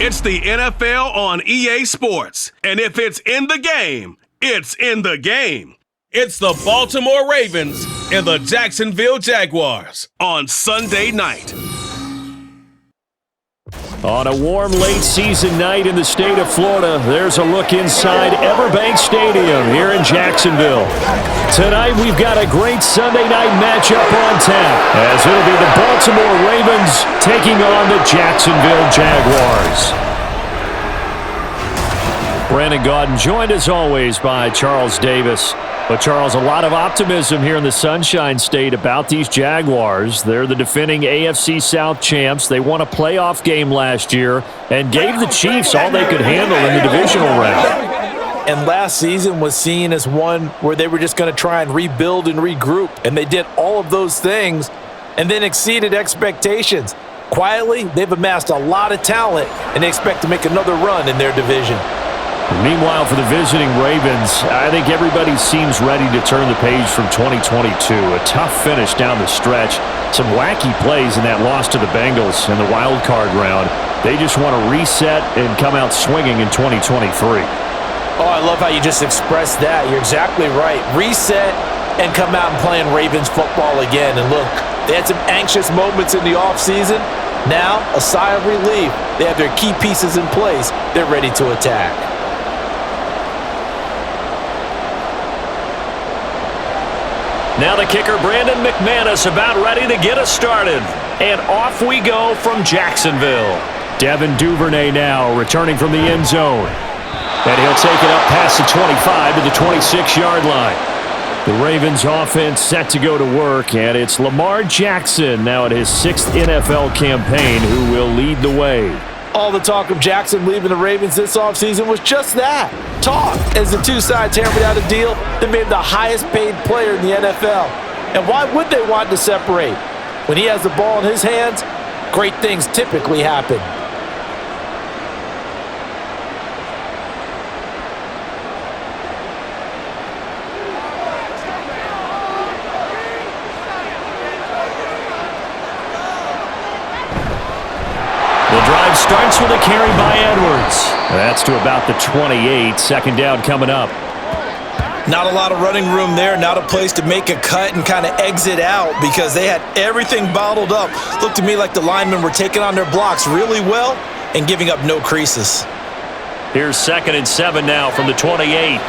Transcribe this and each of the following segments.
It's the NFL on EA Sports. And if it's in the game, it's in the game. It's the Baltimore Ravens and the Jacksonville Jaguars on Sunday night. On a warm late season night in the state of Florida, there's a look inside Everbank Stadium here in Jacksonville. Tonight we've got a great Sunday night matchup on tap, as it'll be the Baltimore Ravens taking on the Jacksonville Jaguars. Brandon Gaudin joined as always by Charles Davis. But, Charles, a lot of optimism here in the Sunshine State about these Jaguars. They're the defending AFC South champs. They won a playoff game last year and gave the Chiefs all they could handle in the divisional round. And last season was seen as one where they were just going to try and rebuild and regroup. And they did all of those things and then exceeded expectations. Quietly, they've amassed a lot of talent, and they expect to make another run in their division. Meanwhile, for the visiting Ravens, I think everybody seems ready to turn the page from 2022. A tough finish down the stretch. Some wacky plays in that loss to the Bengals in the wild card round. They just want to reset and come out swinging in 2023. Oh, I love how you just expressed that. You're exactly right. Reset and come out and playing Ravens football again. And look, they had some anxious moments in the offseason. Now, a sigh of relief. They have their key pieces in place. They're ready to attack. Now the kicker, Brandon McManus, about ready to get us started. And off we go from Jacksonville. Devin Duvernay now returning from the end zone. And he'll take it up past the 25 to the 26-yard line. The Ravens offense set to go to work, and it's Lamar Jackson now at his 6th NFL campaign who will lead the way. All the talk of Jackson leaving the Ravens this offseason was just that. Talk, as the two sides hammered out a deal that made him the highest paid player in the NFL. And why would they want to separate? When he has the ball in his hands, great things typically happen. Starts with a carry by Edwards. That's to about the 28. Second down coming up. Not a lot of running room there. Not a place to make a cut and kind of exit out because they had everything bottled up. Looked to me like the linemen were taking on their blocks really well and giving up no creases. Here's 2nd and 7 now from the 28.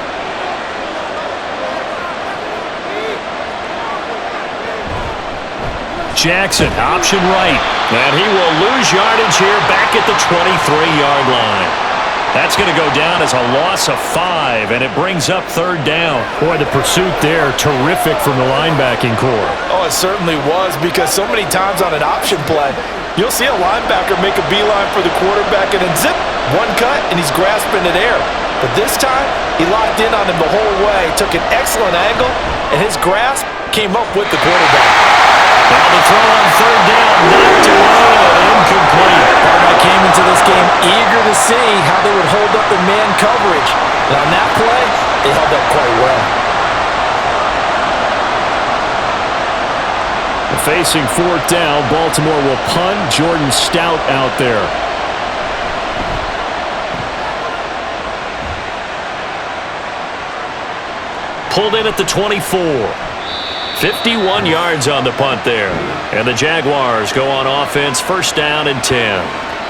Jackson, option right. And he will lose yardage here back at the 23-yard line. That's going to go down as a loss of 5, and it brings up 3rd down. Boy, the pursuit there, terrific from the linebacking core. Oh, it certainly was, because so many times on an option play, you'll see a linebacker make a beeline for the quarterback and then zip, one cut, and he's grasping it air. But this time, he locked in on him the whole way, took an excellent angle, and his grasp came up with the quarterback. Now the throw on 3rd down, knocked away, incomplete. Baltimore came into this game eager to see how they would hold up in man coverage. And on that play, they held up quite well. Facing 4th down, Baltimore will punt. Jordan Stout out there. Pulled in at the 24. 51 yards on the punt there. And the Jaguars go on offense, 1st down and 10.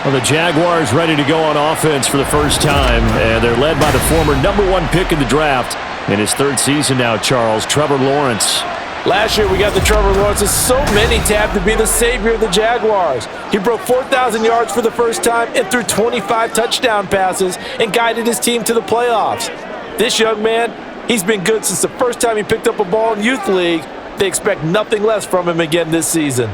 Well, the Jaguars ready to go on offense for the first time, and they're led by the former #1 pick in the draft. In his 3rd season now, Charles, Trevor Lawrence. Last year we got the Trevor Lawrences. So many tapped to be the savior of the Jaguars. He broke 4,000 yards for the first time and threw 25 touchdown passes and guided his team to the playoffs. This young man, he's been good since the first time he picked up a ball in Youth League. They expect nothing less from him again this season.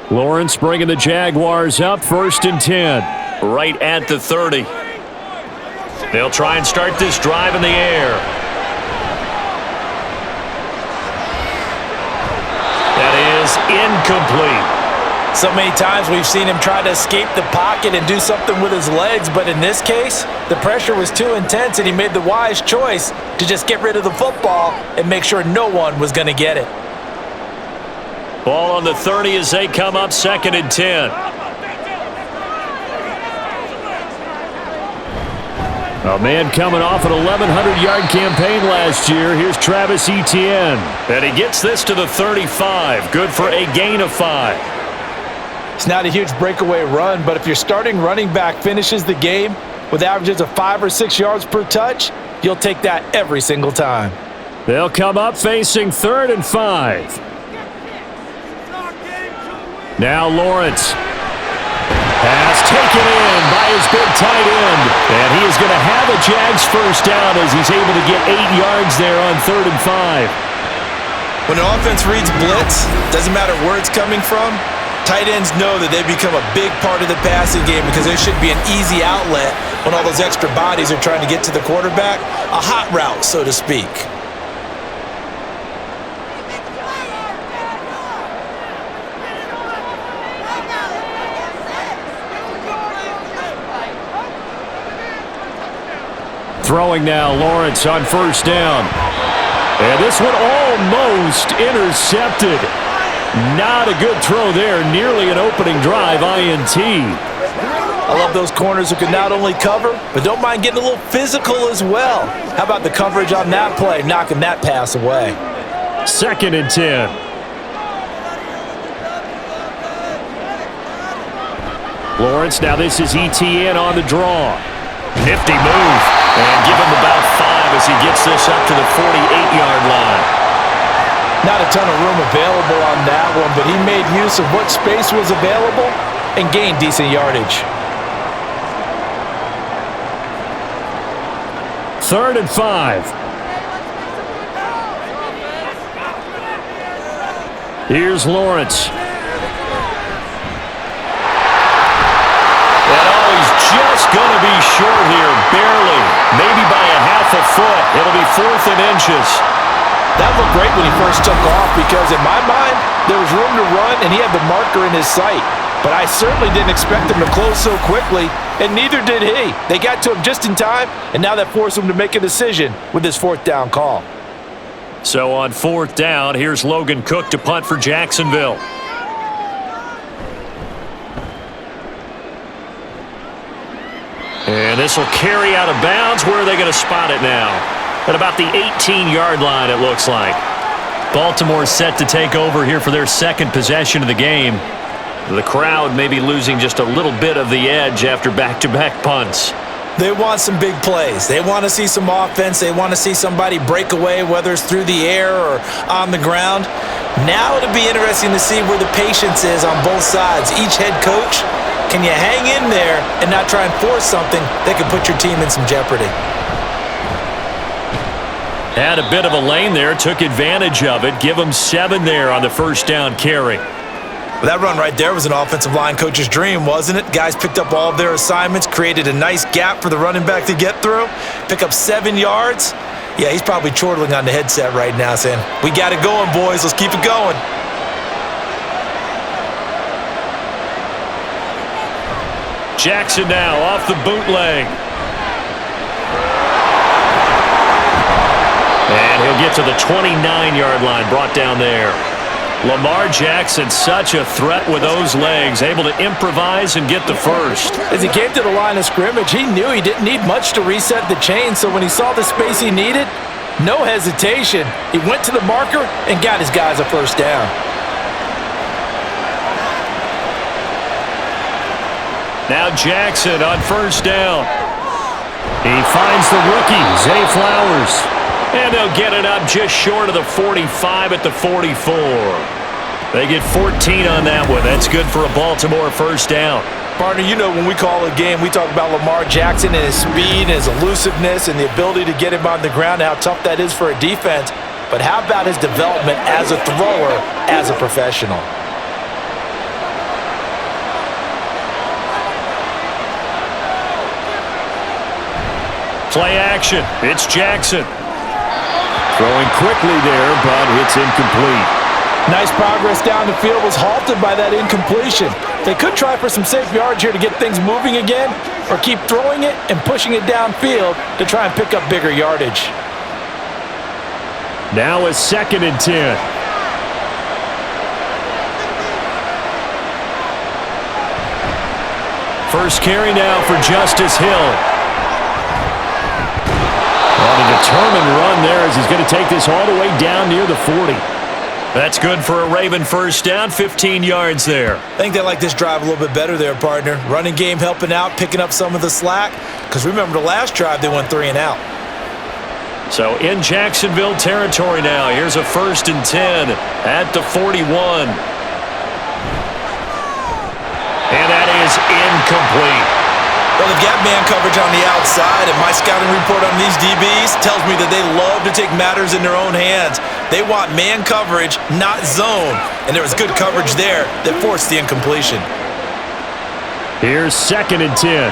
Lawrence bringing the Jaguars up, 1st and 10. Right at the 30. They'll try and start this drive in the air. That is incomplete. So many times we've seen him try to escape the pocket and do something with his legs, but in this case, the pressure was too intense and he made the wise choice to just get rid of the football and make sure no one was going to get it. Ball on the 30 as they come up, 2nd and 10. A man coming off an 1,100-yard campaign last year. Here's Travis Etienne. And he gets this to the 35. Good for a gain of 5. It's not a huge breakaway run, but if your starting running back finishes the game with averages of 5 or 6 yards per touch, you'll take that every single time. They'll come up facing 3rd and 5. Now Lawrence. Pass taken in by his big tight end. And he is going to have a Jags first down as he's able to get 8 yards there on 3rd and 5. When an offense reads blitz, doesn't matter where it's coming from, tight ends know that they become a big part of the passing game because there should be an easy outlet when all those extra bodies are trying to get to the quarterback. A hot route, so to speak. Throwing now, Lawrence on first down. And this one almost intercepted. Not a good throw there. Nearly an opening drive, INT. I love those corners who can not only cover, but don't mind getting a little physical as well. How about the coverage on that play, knocking that pass away? 2nd and 10. Lawrence, now this is ETN on the draw. Nifty move. And give him about 5 as he gets this up to the 48-yard line. Not a ton of room available on that one, but he made use of what space was available and gained decent yardage. 3rd and 5. Here's Lawrence. Just going to be short here, barely, maybe by a half a foot. It'll be 4th and inches. That looked great when he first took off because in my mind, there was room to run and he had the marker in his sight. But I certainly didn't expect him to close so quickly, and neither did he. They got to him just in time, and now that forced him to make a decision with his 4th down call. So on 4th down, here's Logan Cook to punt for Jacksonville. And this will carry out of bounds. Where are they going to spot it now? At about the 18-yard line, it looks like. Baltimore set to take over here for their 2nd possession of the game. The crowd may be losing just a little bit of the edge after back-to-back punts. They want some big plays. They want to see some offense. They want to see somebody break away, whether it's through the air or on the ground. Now it'll be interesting to see where the patience is on both sides. Each head coach, can you hang in there and not try and force something that could put your team in some jeopardy? Had a bit of a lane there, took advantage of it. Give them 7 there on the first down carry. Well, that run right there was an offensive line coach's dream, wasn't it? Guys picked up all of their assignments, created a nice gap for the running back to get through, pick up 7 yards. Yeah, he's probably chortling on the headset right now saying, we got it going, boys. Let's keep it going. Jackson now off the bootleg. And he'll get to the 29-yard line, brought down there. Lamar Jackson, such a threat with those legs, able to improvise and get the first. As he came to the line of scrimmage, he knew he didn't need much to reset the chain, so when he saw the space he needed, no hesitation. He went to the marker and got his guys a first down. Now Jackson on first down. He finds the rookie, Zay Flowers. And they'll get it up just short of the 45 at the 44. They get 14 on that one. That's good for a Baltimore first down. Partner, you know when we call a game, we talk about Lamar Jackson and his speed and his elusiveness and the ability to get him on the ground and how tough that is for a defense. But how about his development as a thrower, as a professional? Play action. It's Jackson. Throwing quickly there, but it's incomplete. Nice progress down the field, was halted by that incompletion. They could try for some safe yards here to get things moving again, or keep throwing it and pushing it downfield to try and pick up bigger yardage. Now a 2nd and 10. First carry now for Justice Hill. On a determined run there as he's going to take this all the way down near the 40. That's good for a Raven first down, 15 yards there. I think they like this drive a little bit better there, partner. Running game helping out, picking up some of the slack. Because remember the last drive, they went 3 and out. So in Jacksonville territory now. Here's a 1st and 10 at the 41. And that is incomplete. Well, they've got man coverage on the outside, and my scouting report on these DBs tells me that they love to take matters in their own hands. They want man coverage, not zone. And there was good coverage there that forced the incompletion. Here's 2nd and 10.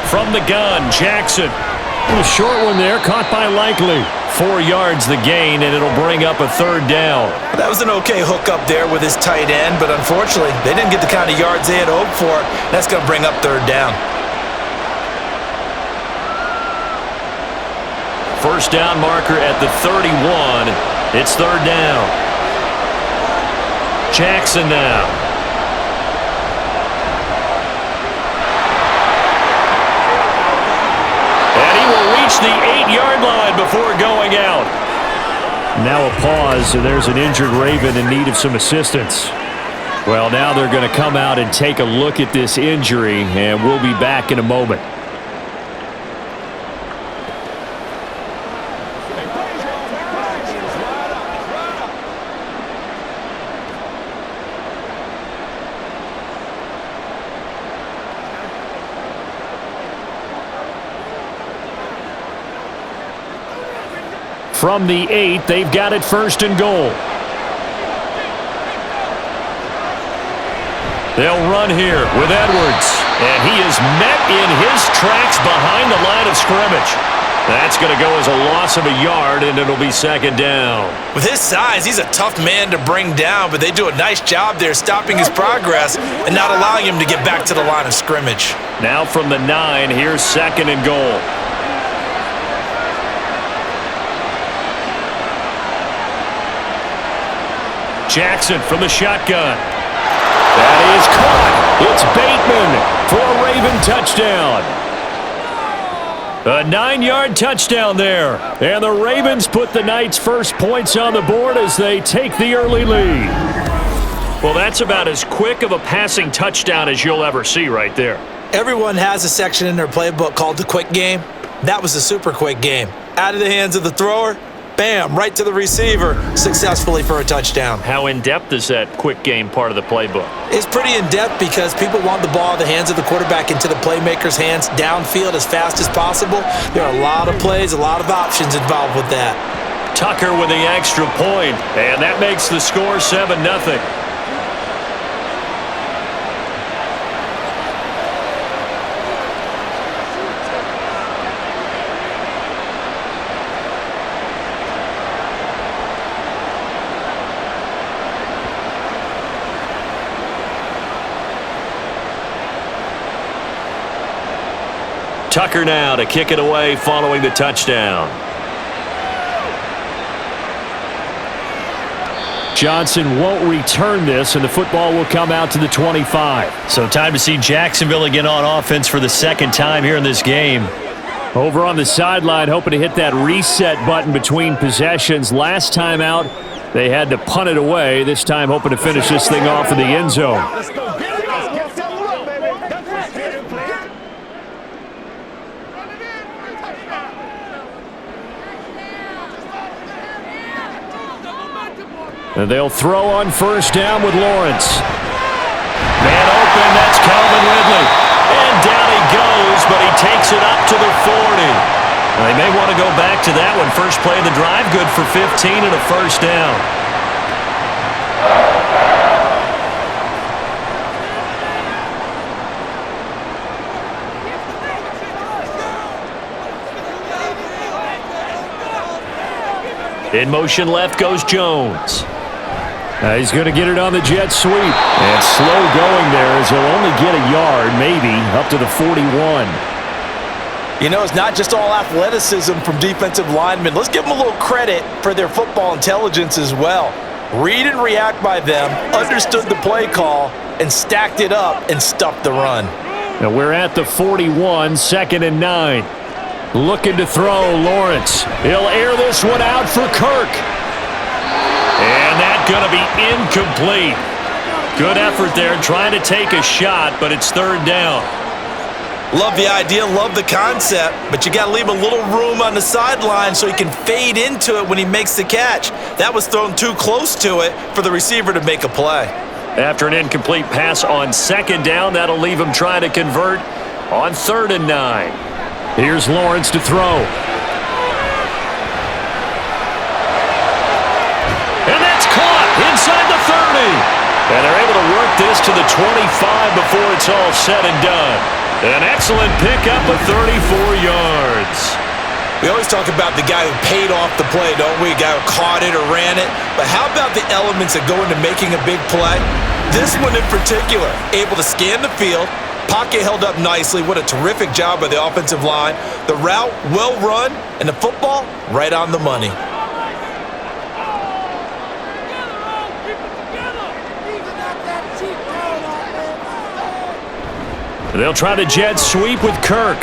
From the gun, Jackson. A short one there, caught by Likely. 4 yards the gain, and it'll bring up a 3rd down. That was an okay hook up there with his tight end, but unfortunately, they didn't get the kind of yards they had hoped for. That's going to bring up 3rd down. First down marker at the 31. It's 3rd down. Jackson now. And he will reach the 8-yard line before going out. Now a pause, and there's an injured Raven in need of some assistance. Well, now they're going to come out and take a look at this injury, and we'll be back in a moment. From the 8, they've got it 1st and goal. They'll run here with Edwards. And he is met in his tracks behind the line of scrimmage. That's going to go as a loss of a yard, and it'll be 2nd down. With his size, he's a tough man to bring down, but they do a nice job there stopping his progress and not allowing him to get back to the line of scrimmage. Now from the 9, here's 2nd and goal. Jackson from the shotgun. That is caught. It's Bateman for a Raven touchdown. A 9-yard touchdown there. And the Ravens put the Knights' first points on the board as they take the early lead. Well, that's about as quick of a passing touchdown as you'll ever see right there. Everyone has a section in their playbook called the quick game. That was a super quick game. Out of the hands of the thrower, bam, right to the receiver, successfully for a touchdown. How in-depth is that quick game part of the playbook? It's pretty in-depth because people want the ball in the hands of the quarterback into the playmaker's hands downfield as fast as possible. There are a lot of plays, a lot of options involved with that. Tucker with the extra point, and that makes the score 7-0. Tucker now to kick it away following the touchdown. Johnson won't return this, and the football will come out to the 25. So time to see Jacksonville again on offense for the 2nd time here in this game. Over on the sideline, hoping to hit that reset button between possessions. Last time out, they had to punt it away. This time hoping to finish this thing off in the end zone. And they'll throw on first down with Lawrence. Man open, that's Calvin Ridley. And down he goes, but he takes it up to the 40. Well, they may want to go back to that one. First play of the drive, good for 15 and a first down. In motion left goes Jones. He's going to get it on the jet sweep. And slow going there as he'll only get a yard, maybe, up to the 41. You know, it's not just all athleticism from defensive linemen. Let's give them a little credit for their football intelligence as well. Read and react by them, understood the play call, and stacked it up and stuffed the run. Now we're at the 41, 2nd and 9. Looking to throw, Lawrence. He'll air this one out for Kirk. And that's going to be incomplete. Good effort there trying to take a shot, but it's 3rd down. Love the idea, love the concept, but you got to leave a little room on the sideline so he can fade into it when he makes the catch. That was thrown too close to it for the receiver to make a play. After an incomplete pass on 2nd down, that'll leave him trying to convert on 3rd and 9. Here's Lawrence to throw. And that's caught inside the 30. And they're able to work this to the 25 before it's all said and done. An excellent pickup of 34 yards. We always talk about the guy who paid off the play, don't we? A guy who caught it or ran it. But how about the elements that go into making a big play? This one in particular, able to scan the field, pocket held up nicely. What a terrific job by the offensive line. The route, well run, and the football, right on the money. They'll try to jet sweep with Kirk.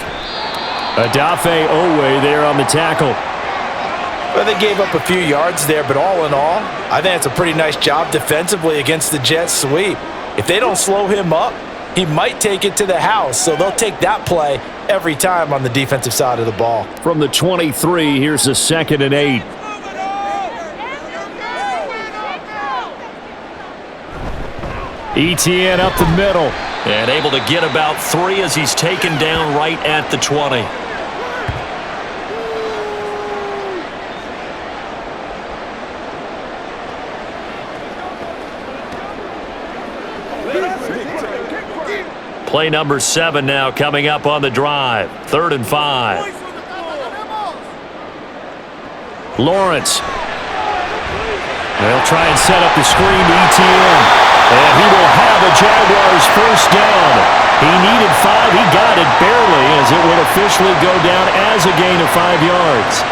Adafe Owe there on the tackle. Well, they gave up a few yards there, but all in all, I think it's a pretty nice job defensively against the jet sweep. If they don't slow him up, he might take it to the house, so they'll take that play every time on the defensive side of the ball. From the 23, here's a 2nd and 8. ETN up the middle. And able to get about 3 as he's taken down right at the 20. Play number 7 now coming up on the drive. 3rd and 5. Lawrence. They'll try and set up the screen to ETN. And he will have a Jaguars 1st down. He needed 5. He got it barely as it will officially go down as a gain of 5 yards.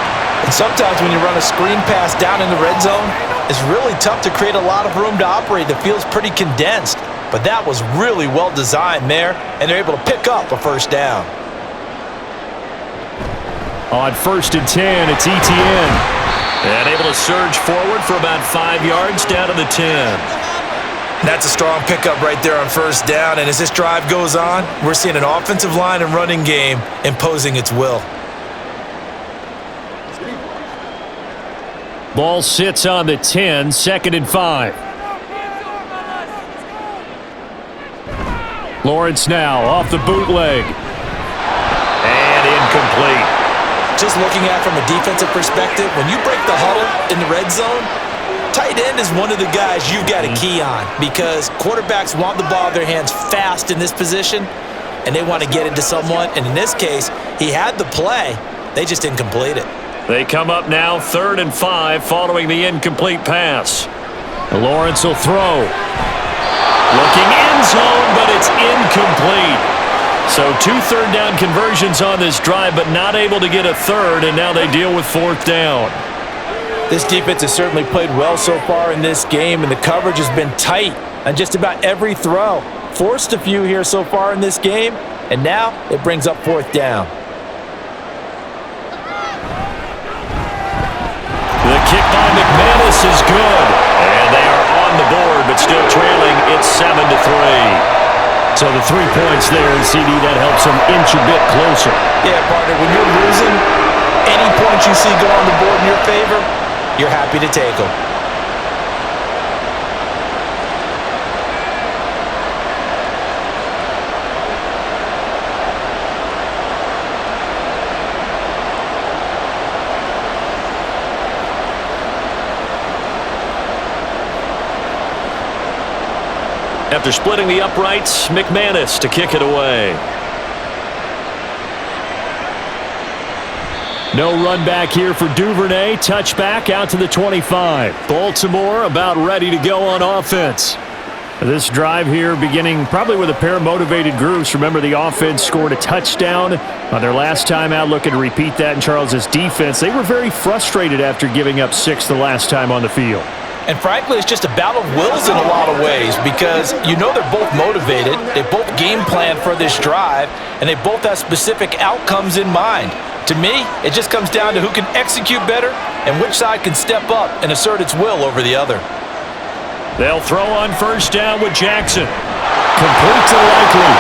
And sometimes when you run a screen pass down in the red zone, it's really tough to create a lot of room to operate. The field's pretty condensed. But that was really well designed there, and they're able to pick up a 1st down. On 1st and 10, it's ETN. And able to surge forward for about 5 yards down to the 10. That's a strong pickup right there on 1st down, and as this drive goes on, we're seeing an offensive line and running game imposing its will. Ball sits on the 10, 2nd and 5. Lawrence now off the bootleg. And incomplete. Just looking at it from a defensive perspective, when you break the huddle in the red zone, tight end is one of the guys you've got to key on because quarterbacks want the ball in their hands fast in this position, and they want to get into someone. And in this case, he had the play. They just didn't complete it. They come up now 3rd and 5 following the incomplete pass. Lawrence will throw. Looking end zone, but it's incomplete. So 2 3rd down conversions on this drive, but not able to get a 3rd, and now they deal with 4th down. This defense has certainly played well so far in this game, and the coverage has been tight on just about every throw. Forced a few here so far in this game, and now it brings up 4th down. The kick by McManus is good, and they are on the board, but still trailing. It's 7-3. So the 3 points there, CD, that helps them inch a bit closer. Yeah, partner, when you're losing, any points you see go on the board in your favor, you're happy to take them. After splitting the uprights, McManus to kick it away. No run back here for Duvernay. Touchback out to the 25. Baltimore about ready to go on offense. This drive here beginning probably with a pair of motivated groups. Remember, the offense scored a touchdown on their last time out, looking to repeat that in Charles's defense. They were very frustrated after giving up 6 the last time on the field. And frankly, it's just a battle of wills in a lot of ways because you know they're both motivated, they both game plan for this drive, and they both have specific outcomes in mind. To me, it just comes down to who can execute better and which side can step up and assert its will over the other. They'll throw on first down with Jackson. Complete to Likely.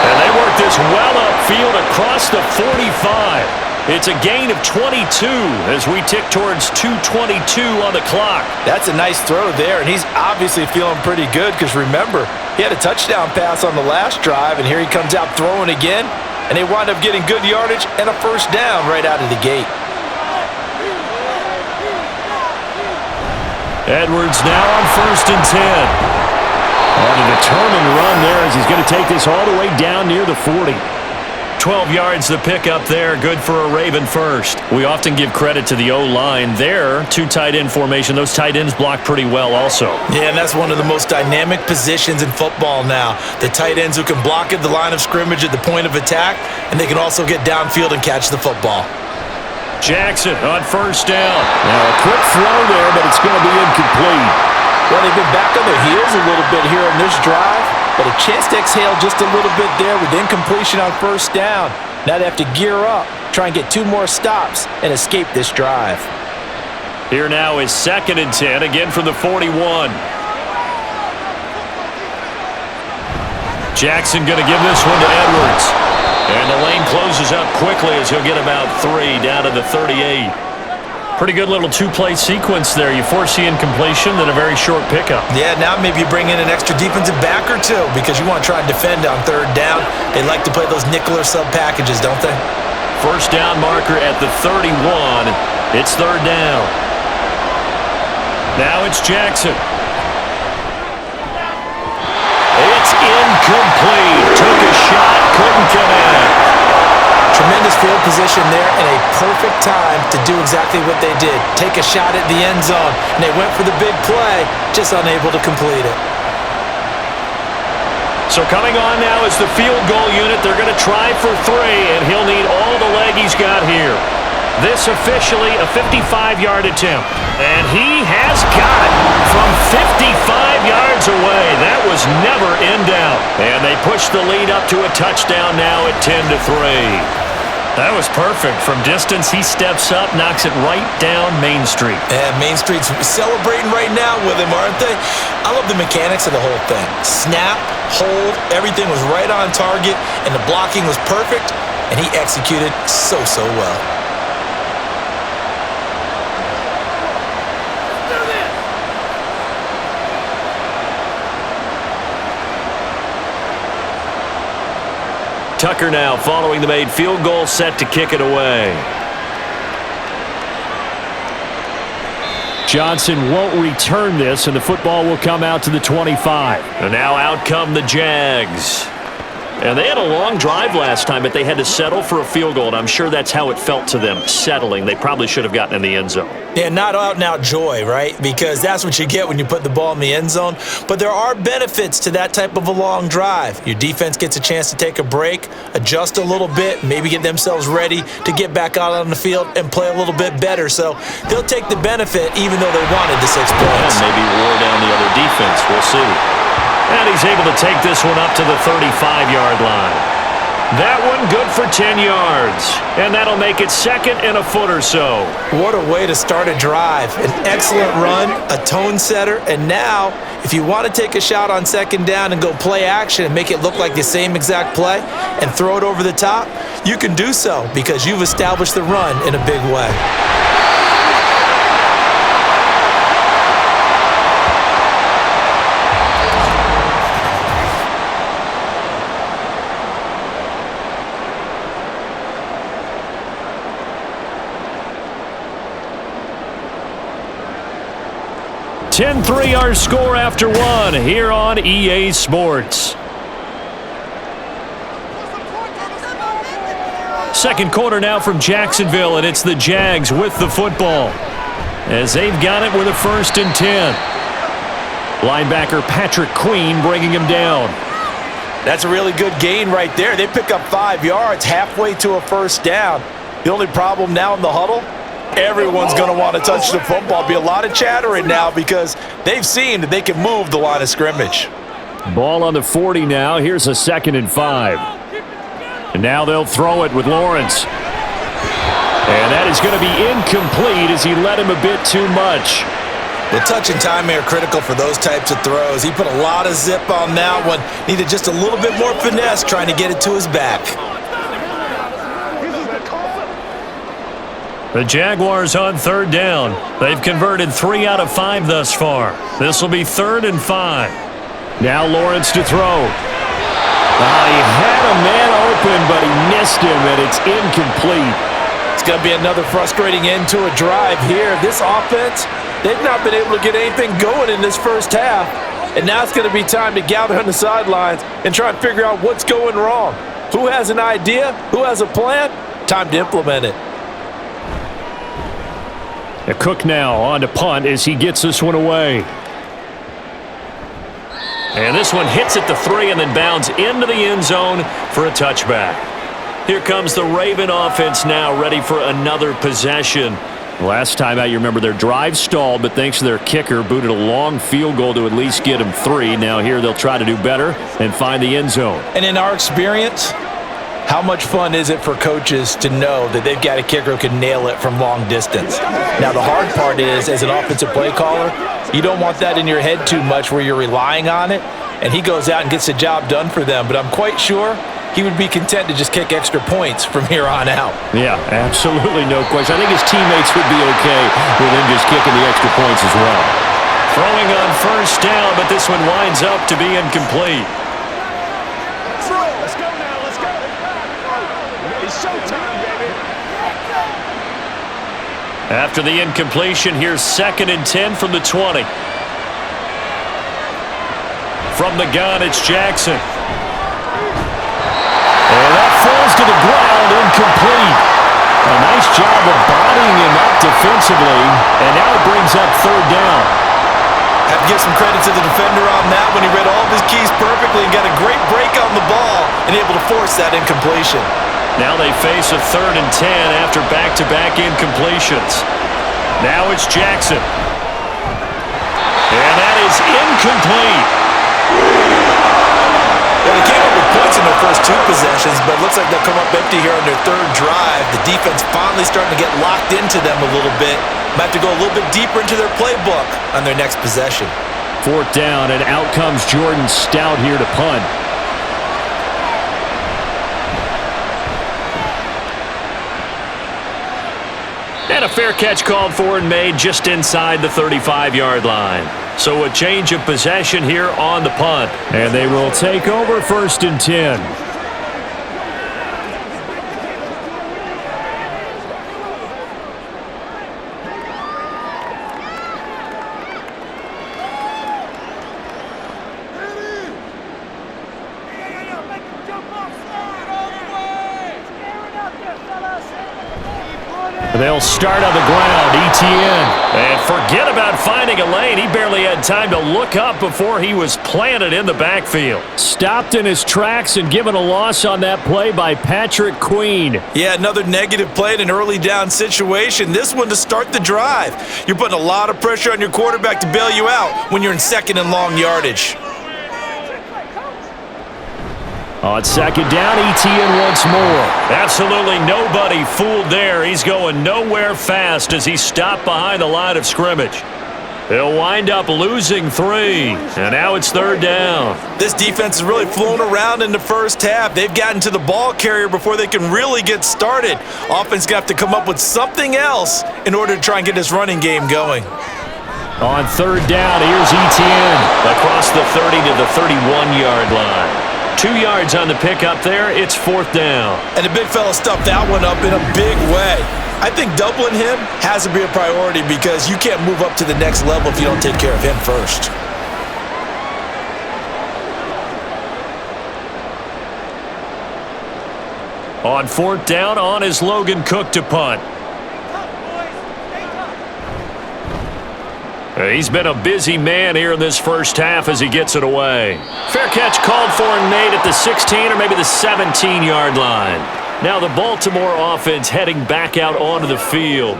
And they work this well upfield across the 45. It's a gain of 22 as we tick towards 2:22 on the clock. That's a nice throw there, and he's obviously feeling pretty good because remember, he had a touchdown pass on the last drive, and here he comes out throwing again, and they wind up getting good yardage and a first down right out of the gate. Edwards now on 1st and 10. And a determined run there as he's going to take this all the way down near the 40. 12 yards the pickup there, good for a Raven first. We often give credit to the O-line there, 2 tight end formation. Those tight ends block pretty well also. Yeah, and that's one of the most dynamic positions in football now. The tight ends who can block at the line of scrimmage at the point of attack, and they can also get downfield and catch the football. Jackson on first down. Now a quick throw there, but it's going to be incomplete. Well, they've been back on their heels a little bit here on this drive, but a chance to exhale just a little bit there with incompletion on first down. Now they have to gear up, try and get 2 more stops, and escape this drive. Here now is 2nd and 10, again from the 41. Jackson going to give this one to Edwards. And the lane closes up quickly as he'll get about 3 down to the 38. Pretty good little 2-play sequence there. You foresee incompletion, then a very short pickup. Yeah, now maybe you bring in an extra defensive back or 2 because you want to try and defend on 3rd down. They like to play those nickel or sub packages, don't they? First down marker at the 31. It's 3rd down. Now it's Jackson. It's incomplete. Took a shot, couldn't connect. Tremendous field position there and a perfect time to do exactly what they did. Take a shot at the end zone, and they went for the big play, just unable to complete it. So coming on now is the field goal unit. They're going to try for 3, and he'll need all the leg he's got here. This officially a 55-yard attempt. And he has got it from 55 yards away. That was never in doubt. And they push the lead up to a touchdown now at 10-3. That was perfect. From distance, he steps up, knocks it right down Main Street. And Main Street's celebrating right now with him, aren't they? I love the mechanics of the whole thing. Snap, hold, everything was right on target, and the blocking was perfect, and he executed so well. Tucker now following the made field goal, set to kick it away. Johnson won't return this, and the football will come out to the 25. And now out come the Jags. And they had a long drive last time, but they had to settle for a field goal, and I'm sure that's how it felt to them, settling. They probably should have gotten in the end zone. Yeah, not out-and-out joy, right? Because that's what you get when you put the ball in the end zone. But there are benefits to that type of a long drive. Your defense gets a chance to take a break, adjust a little bit, maybe get themselves ready to get back out on the field and play a little bit better. So they'll take the benefit even though they wanted the 6 points. And maybe wore down the other defense. We'll see. And he's able to take this one up to the 35-yard line. That one good for 10 yards. And that'll make it 2nd and a foot or so. What a way to start a drive. An excellent run, a tone setter, and now if you want to take a shot on 2nd down and go play action and make it look like the same exact play and throw it over the top, you can do so because you've established the run in a big way. (10-3) our score after 1 here on EA Sports. Second quarter now from Jacksonville, and it's the Jags with the football as they've got it with a 1st and 10. Linebacker Patrick Queen bringing him down. That's a really good gain right there. They pick up 5 yards halfway to a first down. The only problem now in the huddle, Everyone's going to want to touch the football. Be a lot of chatter right now because they've seen that they can move the line of scrimmage. Ball on the 40 now. Here's a 2nd and 5. And now they'll throw it with Lawrence. And that is going to be incomplete as he led him a bit too much. The touch and timing are critical for those types of throws. He put a lot of zip on that one. Needed just a little bit more finesse trying to get it to his back. The Jaguars on 3rd down. They've converted 3 out of 5 thus far. This will be 3rd and 5. Now Lawrence to throw. He had a man open, but he missed him, and it's incomplete. It's going to be another frustrating end to a drive here. This offense, they've not been able to get anything going in this first half. And now it's going to be time to gather on the sidelines and try and figure out what's going wrong. Who has an idea? Who has a plan? Time to implement it. Cook now on to punt as he gets this one away. And this one hits at the 3 and then bounds into the end zone for a touchback. Here comes the Raven offense now, ready for another possession. Last time out, you remember their drive stalled, but thanks to their kicker, booted a long field goal to at least get them 3. Now here they'll try to do better and find the end zone. And in our experience, how much fun is it for coaches to know that they've got a kicker who can nail it from long distance? Now, the hard part is, as an offensive play caller, you don't want that in your head too much where you're relying on it, and he goes out and gets the job done for them. But I'm quite sure he would be content to just kick extra points from here on out. Yeah, absolutely no question. I think his teammates would be okay with him just kicking the extra points as well. Throwing on 1st down, but this one winds up to be incomplete. Let's go now, let's go. It's showtime, baby. After the incompletion, here's 2nd and 10 from the 20. From the gun, it's Jackson. And that falls to the ground, incomplete. A nice job of bodying him up defensively, and now it brings up 3rd down. Have to give some credit to the defender on that when he read all of his keys perfectly and got a great break on the ball and able to force that incompletion. Now they face a 3rd and 10 after back-to-back incompletions. Now it's Jackson. And that is incomplete. Well, they came up with points in their first 2 possessions, but it looks like they'll come up empty here on their 3rd drive. The defense finally starting to get locked into them a little bit. Might have to go a little bit deeper into their playbook on their next possession. 4th down, and out comes Jordan Stout here to punt. And a fair catch called for and made just inside the 35-yard line. So a change of possession here on the punt. And they will take over 1st and 10. They'll start on the ground, ETN. And forget about finding a lane. He barely had time to look up before he was planted in the backfield. Stopped in his tracks and given a loss on that play by Patrick Queen. Yeah, another negative play in an early down situation. This one to start the drive. You're putting a lot of pressure on your quarterback to bail you out when you're in 2nd and long yardage. On 2nd down, ETN once more. Absolutely nobody fooled there. He's going nowhere fast as he stopped behind the line of scrimmage. They'll wind up losing 3, and now it's 3rd down. This defense has really flown around in the first half. They've gotten to the ball carrier before they can really get started. Offense going to have to come up with something else in order to try and get this running game going. On 3rd down, here's ETN. Across the 30 to the 31-yard line. 2 yards on the pickup there. It's 4th down. And the big fella stuffed that one up in a big way. I think doubling him has to be a priority because you can't move up to the next level if you don't take care of him first. On 4th down, on is Logan Cook to punt. He's been a busy man here in this first half as he gets it away. Fair catch called for and made at the 16 or maybe the 17-yard line. Now the Baltimore offense heading back out onto the field.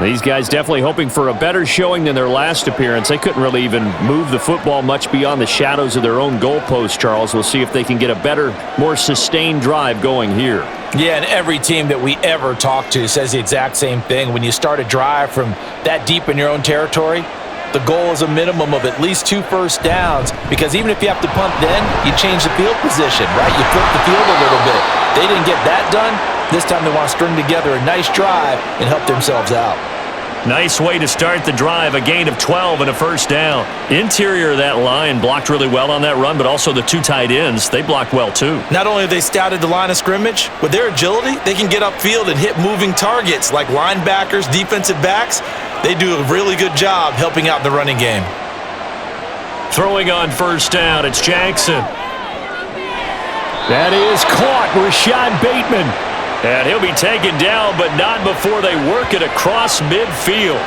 These guys definitely hoping for a better showing than their last appearance. They couldn't really even move the football much beyond the shadows of their own goalpost, Charles. We'll see if they can get a better, more sustained drive going here. Yeah, and every team that we ever talk to says the exact same thing. When you start a drive from that deep in your own territory, the goal is a minimum of at least 2 first downs, because even if you have to punt then, you change the field position, right? You flip the field a little bit. They didn't get that done. This time they want to string together a nice drive and help themselves out. Nice way to start the drive, a gain of 12 and a first down. Interior of that line blocked really well on that run, but also the 2 tight ends, they blocked well too. Not only have they scouted the line of scrimmage, with their agility, they can get upfield and hit moving targets like linebackers, defensive backs. They do a really good job helping out in the running game. Throwing on first down, it's Jackson. That is caught, Rashad Bateman. And he'll be taken down, but not before they work it across midfield.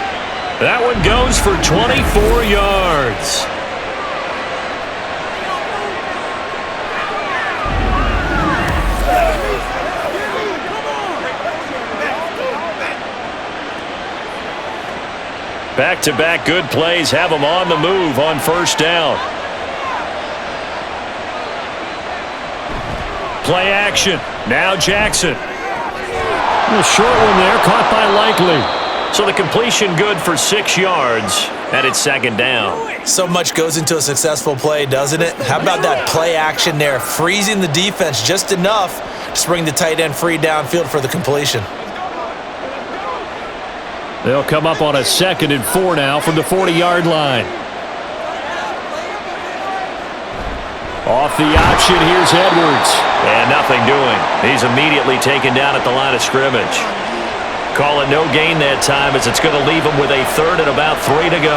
That one goes for 24 yards. Back-to-back good plays have them on the move on first down. Play action. Now Jackson. A short one there, caught by Likely. So the completion good for 6 yards, and it's second down. So much goes into a successful play, doesn't it? How about that play action there, freezing the defense just enough to bring the tight end free downfield for the completion. They'll come up on a 2nd and 4 now from the 40-yard line. Off the option, here's Edwards. And nothing doing. He's immediately taken down at the line of scrimmage. Call it no gain that time, as it's going to leave him with a 3rd and about 3 to go.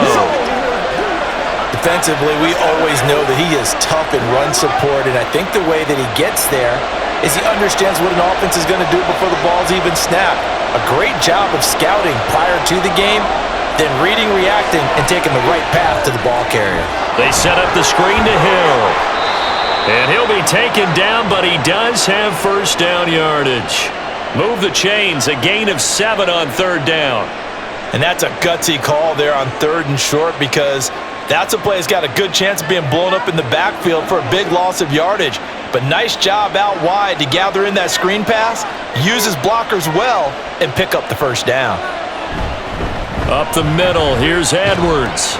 Defensively, we always know that he is tough in run support, and I think the way that he gets there is he understands what an offense is going to do before the ball's even snapped. A great job of scouting prior to the game, then reading, reacting, and taking the right path to the ball carrier. They set up the screen to Hill. And he'll be taken down, but he does have first down yardage. Move the chains, a gain of 7 on 3rd down. And that's a gutsy call there on 3rd and short, because that's a play that's got a good chance of being blown up in the backfield for a big loss of yardage. But nice job out wide to gather in that screen pass, use his blockers well, and pick up the first down. Up the middle, here's Edwards.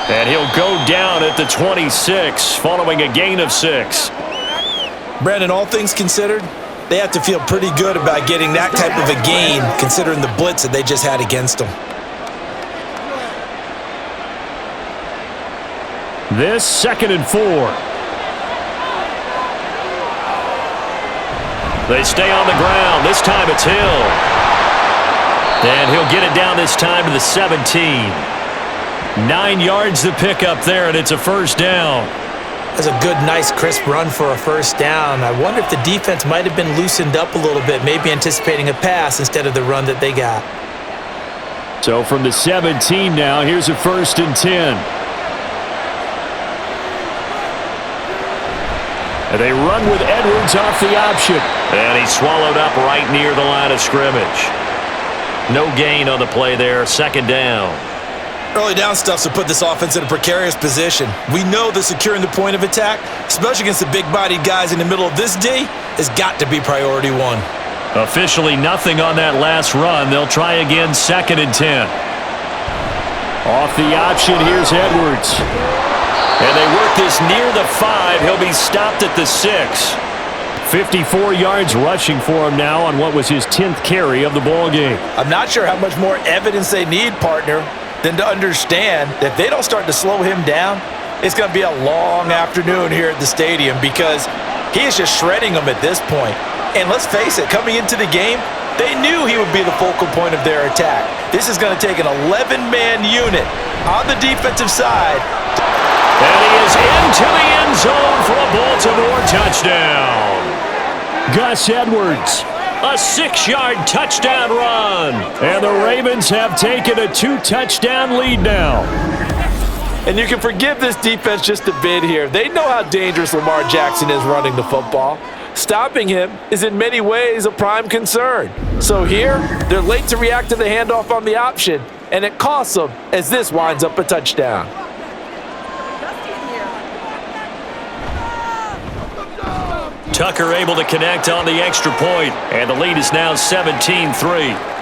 And he'll go down at the 26, following a gain of 6. Brandon, all things considered, they have to feel pretty good about getting that type of a gain, considering the blitz that they just had against them. This 2nd and 4. They stay on the ground. This time it's Hill. And he'll get it down this time to the 17. 9 yards to pick up there, and it's a first down. That's a good, nice, crisp run for a first down. I wonder if the defense might have been loosened up a little bit, maybe anticipating a pass instead of the run that they got. So from the 17 now, here's a 1st and 10. And they run with Edwards off the option. And he's swallowed up right near the line of scrimmage. No gain on the play there, 2nd down. Early down stuffs will put this offense in a precarious position. We know that securing the point of attack, especially against the big-bodied guys in the middle of this D, has got to be priority 1. Officially nothing on that last run. They'll try again, 2nd and 10. Off the option, here's Edwards. And they work this near the 5. He'll be stopped at the 6. 54 yards rushing for him now on what was his 10th carry of the ball game. I'm not sure how much more evidence they need, partner, than to understand that if they don't start to slow him down, it's going to be a long afternoon here at the stadium, because he is just shredding them at this point. And let's face it, coming into the game, they knew he would be the focal point of their attack. This is going to take an 11-man unit on the defensive side. And he is into the end zone for a Baltimore touchdown. Gus Edwards, a 6-yard touchdown run. And the Ravens have taken a 2-touchdown lead now. And you can forgive this defense just a bit here. They know how dangerous Lamar Jackson is running the football. Stopping him is in many ways a prime concern. So here, they're late to react to the handoff on the option, and it costs them as this winds up a touchdown. Tucker able to connect on the extra point, and the lead is now 17-3.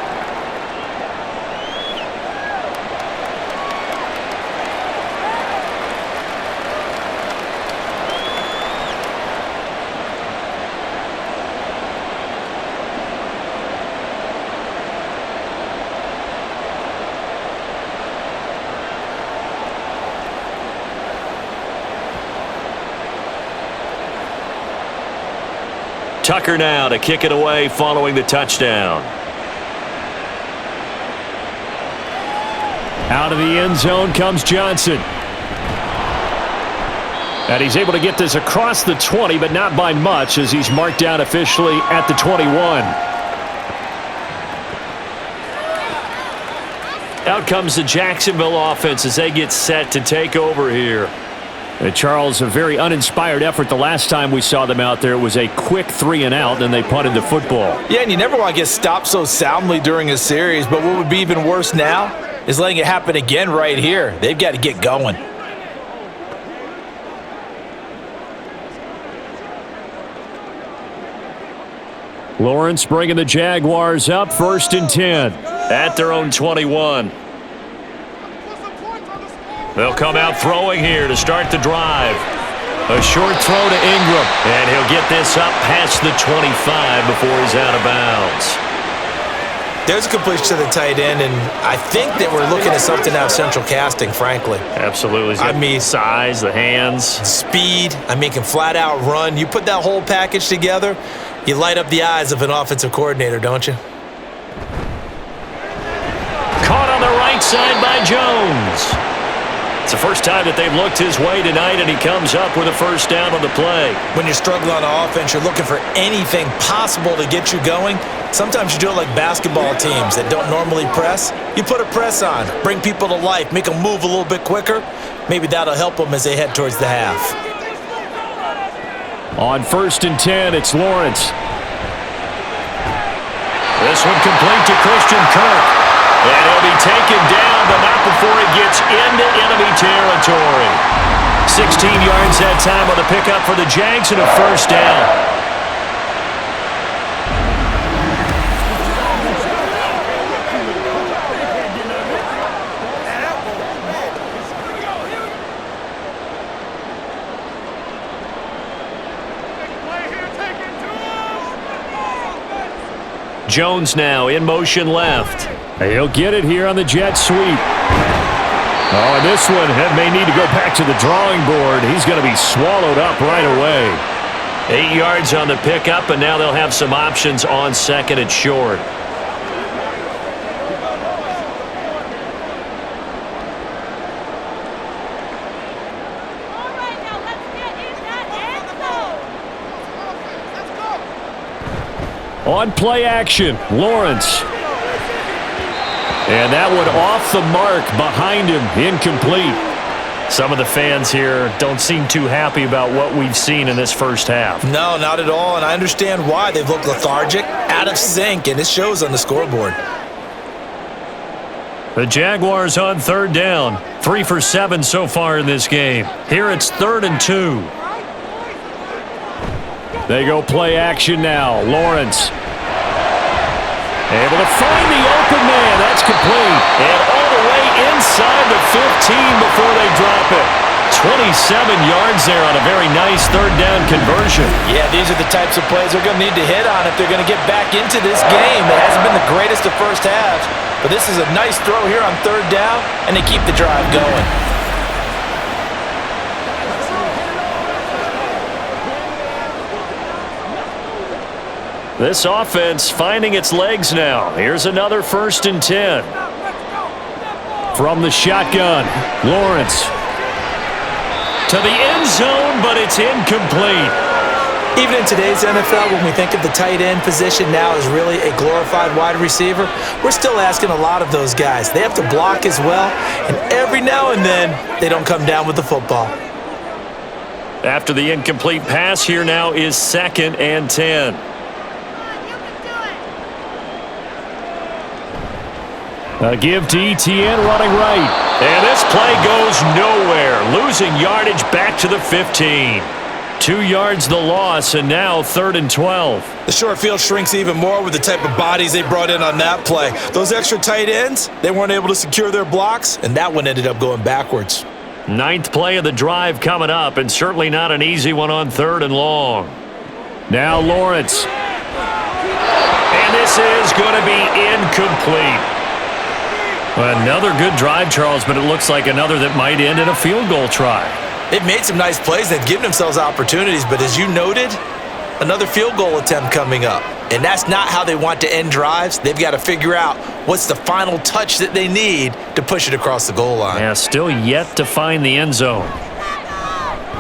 Tucker now to kick it away following the touchdown. Out of the end zone comes Johnson. And he's able to get this across the 20, but not by much as he's marked down officially at the 21. Out comes the Jacksonville offense as they get set to take over here. Charles, a very uninspired effort the last time we saw them out there. It was a quick 3-and-out, and they punted the football. Yeah, and you never want to get stopped so soundly during a series, but what would be even worse now is letting it happen again right here. They've got to get going. Lawrence bringing the Jaguars up, 1st and 10. At their own 21. They'll come out throwing here to start the drive. A short throw to Ingram, and he'll get this up past the 25 before he's out of bounds. There's a completion to the tight end, and I think that we're looking at something out of central casting, frankly. Absolutely. I mean, size, the hands. Speed, can flat out run. You put that whole package together, you light up the eyes of an offensive coordinator, don't you? Caught on the right side by Jones. It's the first time that they've looked his way tonight, and he comes up with a first down on the play. When you're struggling on offense, you're looking for anything possible to get you going. Sometimes you do it like basketball teams that don't normally press. You put a press on, bring people to life, make them move a little bit quicker. Maybe that'll help them as they head towards the half. On 1st and 10, it's Lawrence. This one complete to Christian Kirk. And he'll be taken down, but not before he gets into enemy territory. 16 yards that time on the pickup for the Jags and a first down. Jones now in motion left. He'll get it here on the jet sweep. Oh, and this one may need to go back to the drawing board. He's going to be swallowed up right away. 8 yards on the pickup, and now they'll have some options on 2nd and short. On play action, Lawrence. And that one off the mark behind him, incomplete. Some of the fans here don't seem too happy about what we've seen in this first half. No, not at all, and I understand why. They've looked lethargic, out of sync, and it shows on the scoreboard. The Jaguars on 3rd down. 3 for 7 so far in this game. Here it's 3rd and 2. They go play action now. Lawrence. Able to find the open man. That's complete. And all the way inside the 15 before they drop it. 27 yards there on a very nice 3rd down conversion. Yeah, these are the types of plays they're going to need to hit on if they're going to get back into this game. It hasn't been the greatest of first halves, but this is a nice throw here on 3rd down, and they keep the drive going. This offense finding its legs now. Here's another 1st and 10. From the shotgun, Lawrence. To the end zone, but it's incomplete. Even in today's NFL, when we think of the tight end position now as really a glorified wide receiver, we're still asking a lot of those guys. They have to block as well, and every now and then, they don't come down with the football. After the incomplete pass, here now is 2nd and 10. A give to Etienne running right. And this play goes nowhere. Losing yardage back to the 15. 2 yards the loss, and now 3rd and 12. The short field shrinks even more with the type of bodies they brought in on that play. Those extra tight ends, they weren't able to secure their blocks, and that one ended up going backwards. 9th play of the drive coming up, and certainly not an easy one on 3rd and long. Now Lawrence. And this is going to be incomplete. Another good drive, Charles, but it looks like another that might end in a field goal try. They've made some nice plays. They've given themselves opportunities, but as you noted, another field goal attempt coming up. And that's not how they want to end drives. They've got to figure out what's the final touch that they need to push it across the goal line. Yeah, still yet to find the end zone.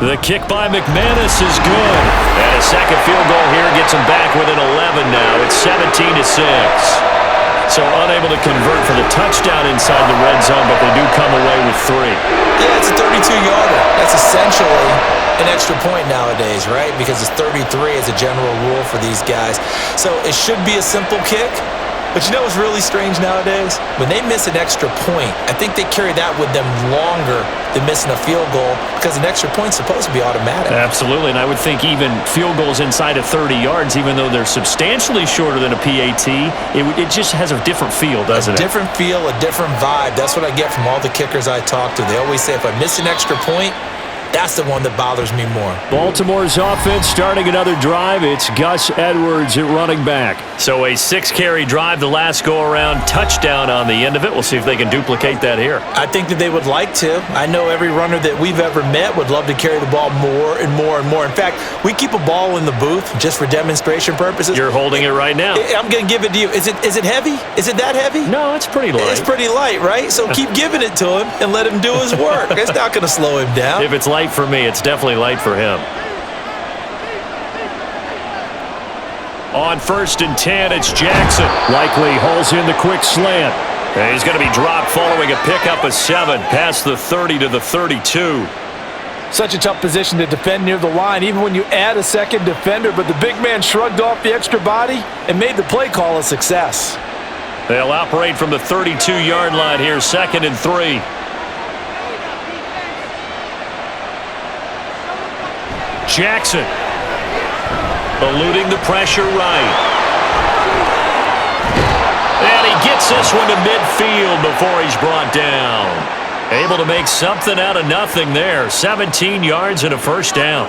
The kick by McManus is good. And a second field goal here gets them back within 11 now. It's 17-6. So unable to convert for the touchdown inside the red zone, but they do come away with 3. Yeah, it's a 32-yarder. That's essentially an extra point nowadays, right? Because it's 33 as a general rule for these guys. So it should be a simple kick. But you know what's really strange nowadays? When they miss an extra point, I think they carry that with them longer than missing a field goal because an extra point's supposed to be automatic. Absolutely, and I would think even field goals inside of 30 yards, even though they're substantially shorter than a PAT, it just has a different feel, doesn't it? A different feel, a different vibe. That's what I get from all the kickers I talk to. They always say if I miss an extra point, that's the one that bothers me more. Baltimore's offense starting another drive. It's Gus Edwards at running back. So a 6-carry drive the last go-around, touchdown on the end of it. We'll see if they can duplicate that here. I think that they would like to. I know every runner that we've ever met would love to carry the ball more and more and more. In fact, we keep a ball in the booth just for demonstration purposes. You're holding it right now. I'm going to give it to you. Is it heavy? Is it that heavy? No, it's pretty light. It's pretty light, right? So keep giving it to him and let him do his work. It's not going to slow him down. If it's light for me, it's definitely light for him. On 1st and 10, it's Jackson. Likely hauls in the quick slant. And he's going to be dropped following a pickup of 7 past the 30 to the 32. Such a tough position to defend near the line, even when you add a second defender, but the big man shrugged off the extra body and made the play call a success. They'll operate from the 32-yard line here, 2nd and 3. Jackson eluding the pressure right. And he gets this one to midfield before he's brought down. Able to make something out of nothing there. 17 yards and a first down.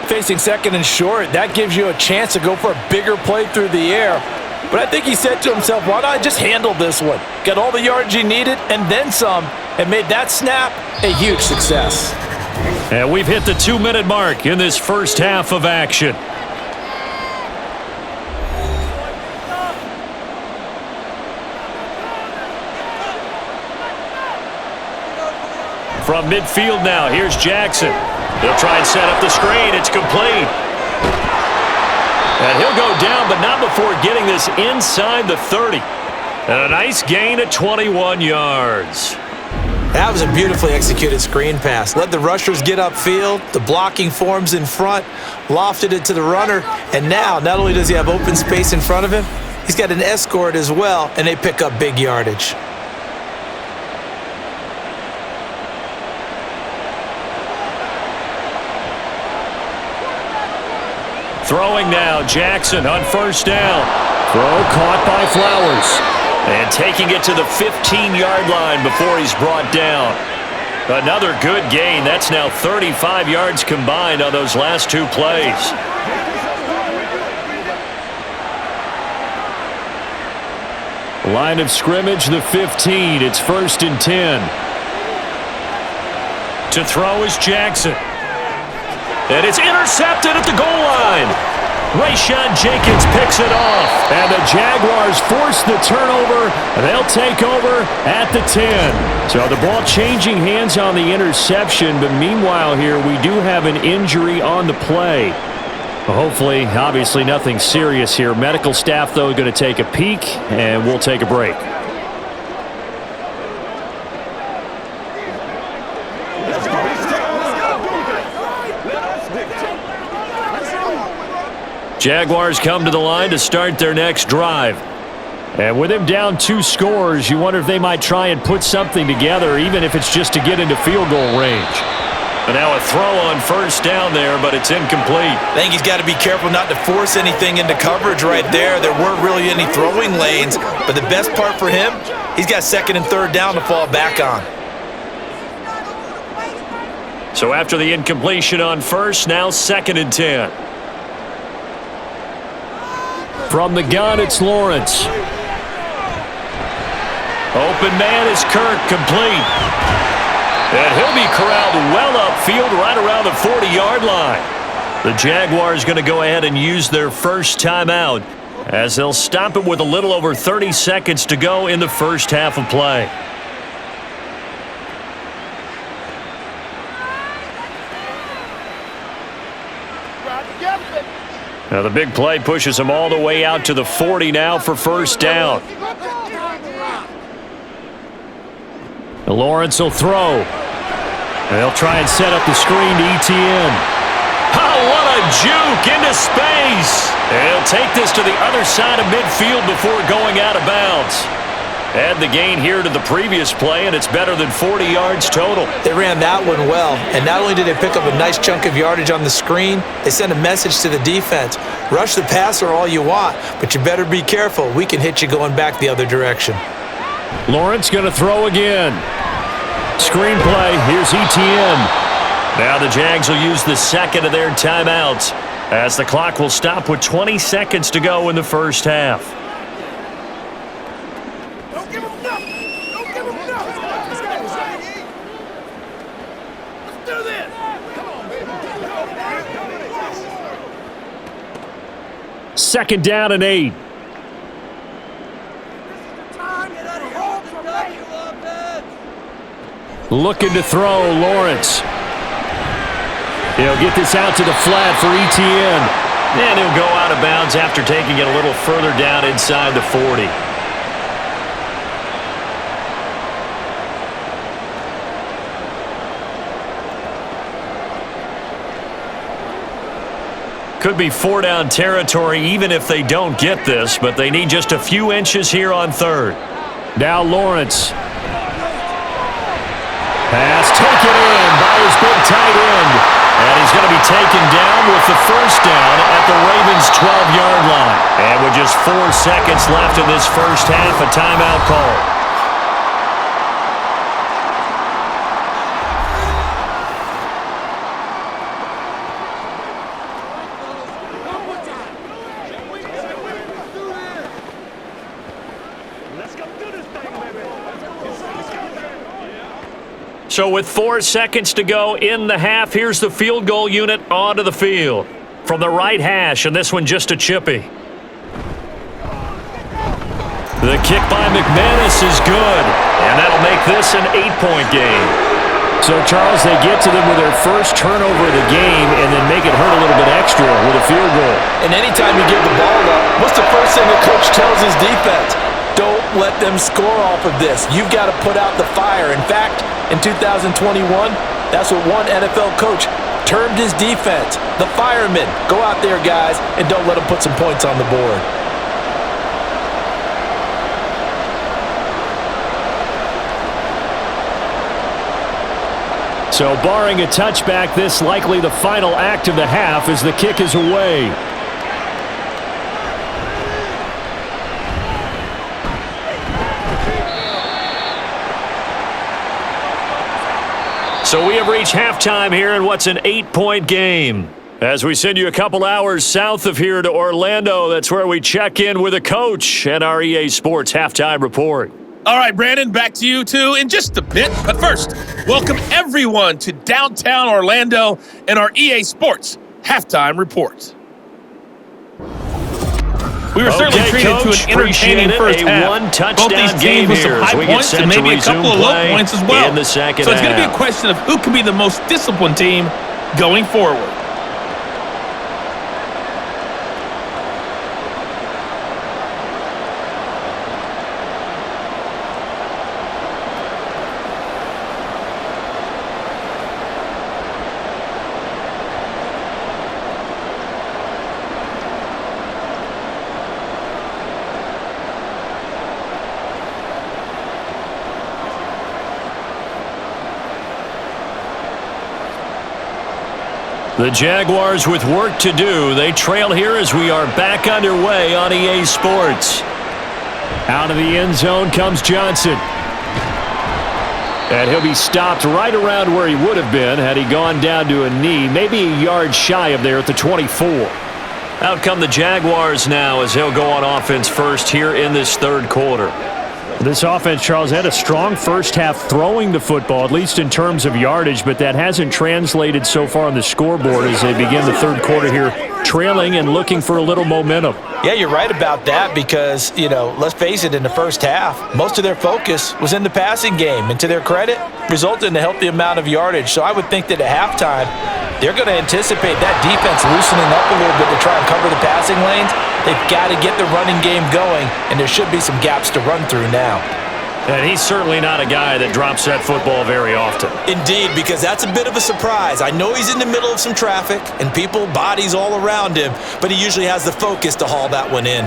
Facing 2nd and short, that gives you a chance to go for a bigger play through the air. But I think he said to himself, why not just handle this one? Got all the yards he needed and then some, and made that snap a huge success. And we've hit the 2-minute mark in this first half of action. From midfield now, here's Jackson. He'll try and set up the screen. It's complete. And he'll go down, but not before getting this inside the 30. And a nice gain at 21 yards. That was a beautifully executed screen pass. Let the rushers get upfield. The blocking forms in front. Lofted it to the runner. And now, not only does he have open space in front of him, he's got an escort as well, and they pick up big yardage. Throwing now, Jackson on 1st down. Throw caught by Flowers. And taking it to the 15-yard line before he's brought down. Another good gain. That's now 35 yards combined on those last 2 plays. Line of scrimmage, the 15. It's 1st and 10. To throw is Jackson. And it's intercepted at the goal line. Rayshawn Jenkins picks it off. And the Jaguars force the turnover. They'll take over at the 10. So the ball changing hands on the interception. But meanwhile here, we do have an injury on the play. Hopefully, obviously nothing serious here. Medical staff, though, going to take a peek. And we'll take a break. Jaguars come to the line to start their next drive. And with him down 2 scores, you wonder if they might try and put something together, even if it's just to get into field goal range. But now a throw on first down there, but it's incomplete. I think he's got to be careful not to force anything into coverage right there. There weren't really any throwing lanes, but the best part for him, he's got second and third down to fall back on. So after the incompletion on first, now 2nd and 10. From the gun, it's Lawrence. Open man is Kirk, complete. And he'll be corralled well upfield right around the 40-yard line. The Jaguars going to go ahead and use their first timeout as they'll stop it with a little over 30 seconds to go in the first half of play. Now the big play pushes them all the way out to the 40 now for first down. Lawrence will throw. They'll try and set up the screen to ETN. Oh, what a juke into space. He'll take this to the other side of midfield before going out of bounds. Add the gain here to the previous play, and it's better than 40 yards total. They ran that one well, and not only did they pick up a nice chunk of yardage on the screen, they sent a message to the defense. Rush the passer all you want, but you better be careful. We can hit you going back the other direction. Lawrence going to throw again. Screenplay, here's ETN. Now the Jags will use the second of their timeouts as the clock will stop with 20 seconds to go in the first half. Don't give him nothing. Don't give him nothing. Let's do this. Come on, baby. 2nd down and 8. Looking to throw, Lawrence. He'll get this out to the flat for ETN. And he'll go out of bounds after taking it a little further down inside the 40. Could be 4-down territory even if they don't get this, but they need just a few inches here on 3rd. Now Lawrence. Pass taken in by his big tight end. And he's going to be taken down with the first down at the Ravens' 12-yard line. And with just 4 seconds left in this first half, a timeout call. So with 4 seconds to go in the half, here's the field goal unit onto the field. From the right hash, and this one just a chippy. The kick by McManus is good, and that'll make this an 8-point game. So, Charles, they get to them with their first turnover of the game and then make it hurt a little bit extra with a field goal. And anytime you give the ball up, what's the first thing the coach tells his defense? Don't let them score off of this. You've got to put out the fire. In fact, in 2021, that's what one NFL coach termed his defense. The firemen. Go out there, guys, and don't let them put some points on the board. So barring a touchback, this likely the final act of the half as the kick is away. So we have reached halftime here in what's an 8-point game. As we send you a couple hours south of here to Orlando, that's where we check in with a coach and our EA Sports Halftime Report. All right, Brandon, back to you two in just a bit. But first, welcome everyone to downtown Orlando and our EA Sports Halftime Report. We were certainly treated to an entertaining first half. Both these teams with some high points and maybe a couple of low points as well. So it's going to be a question of who can be the most disciplined team going forward. The Jaguars with work to do. They trail here as we are back underway on EA Sports. Out of the end zone comes Johnson. And he'll be stopped right around where he would have been had he gone down to a knee, maybe a yard shy of there at the 24. Out come the Jaguars now as they'll go on offense first here in this third quarter. This offense, Charles, had a strong first half throwing the football, at least in terms of yardage, but that hasn't translated so far on the scoreboard as they begin the third quarter here, trailing and looking for a little momentum. Yeah, you're right about that because, let's face it, in the first half, most of their focus was in the passing game, and to their credit, resulted in a healthy amount of yardage. So I would think that at halftime, they're going to anticipate that defense loosening up a little bit to try and cover the passing lanes. They've got to get the running game going, and there should be some gaps to run through now. And he's certainly not a guy that drops that football very often. Indeed, because that's a bit of a surprise. I know he's in the middle of some traffic and people, bodies all around him, but he usually has the focus to haul that one in.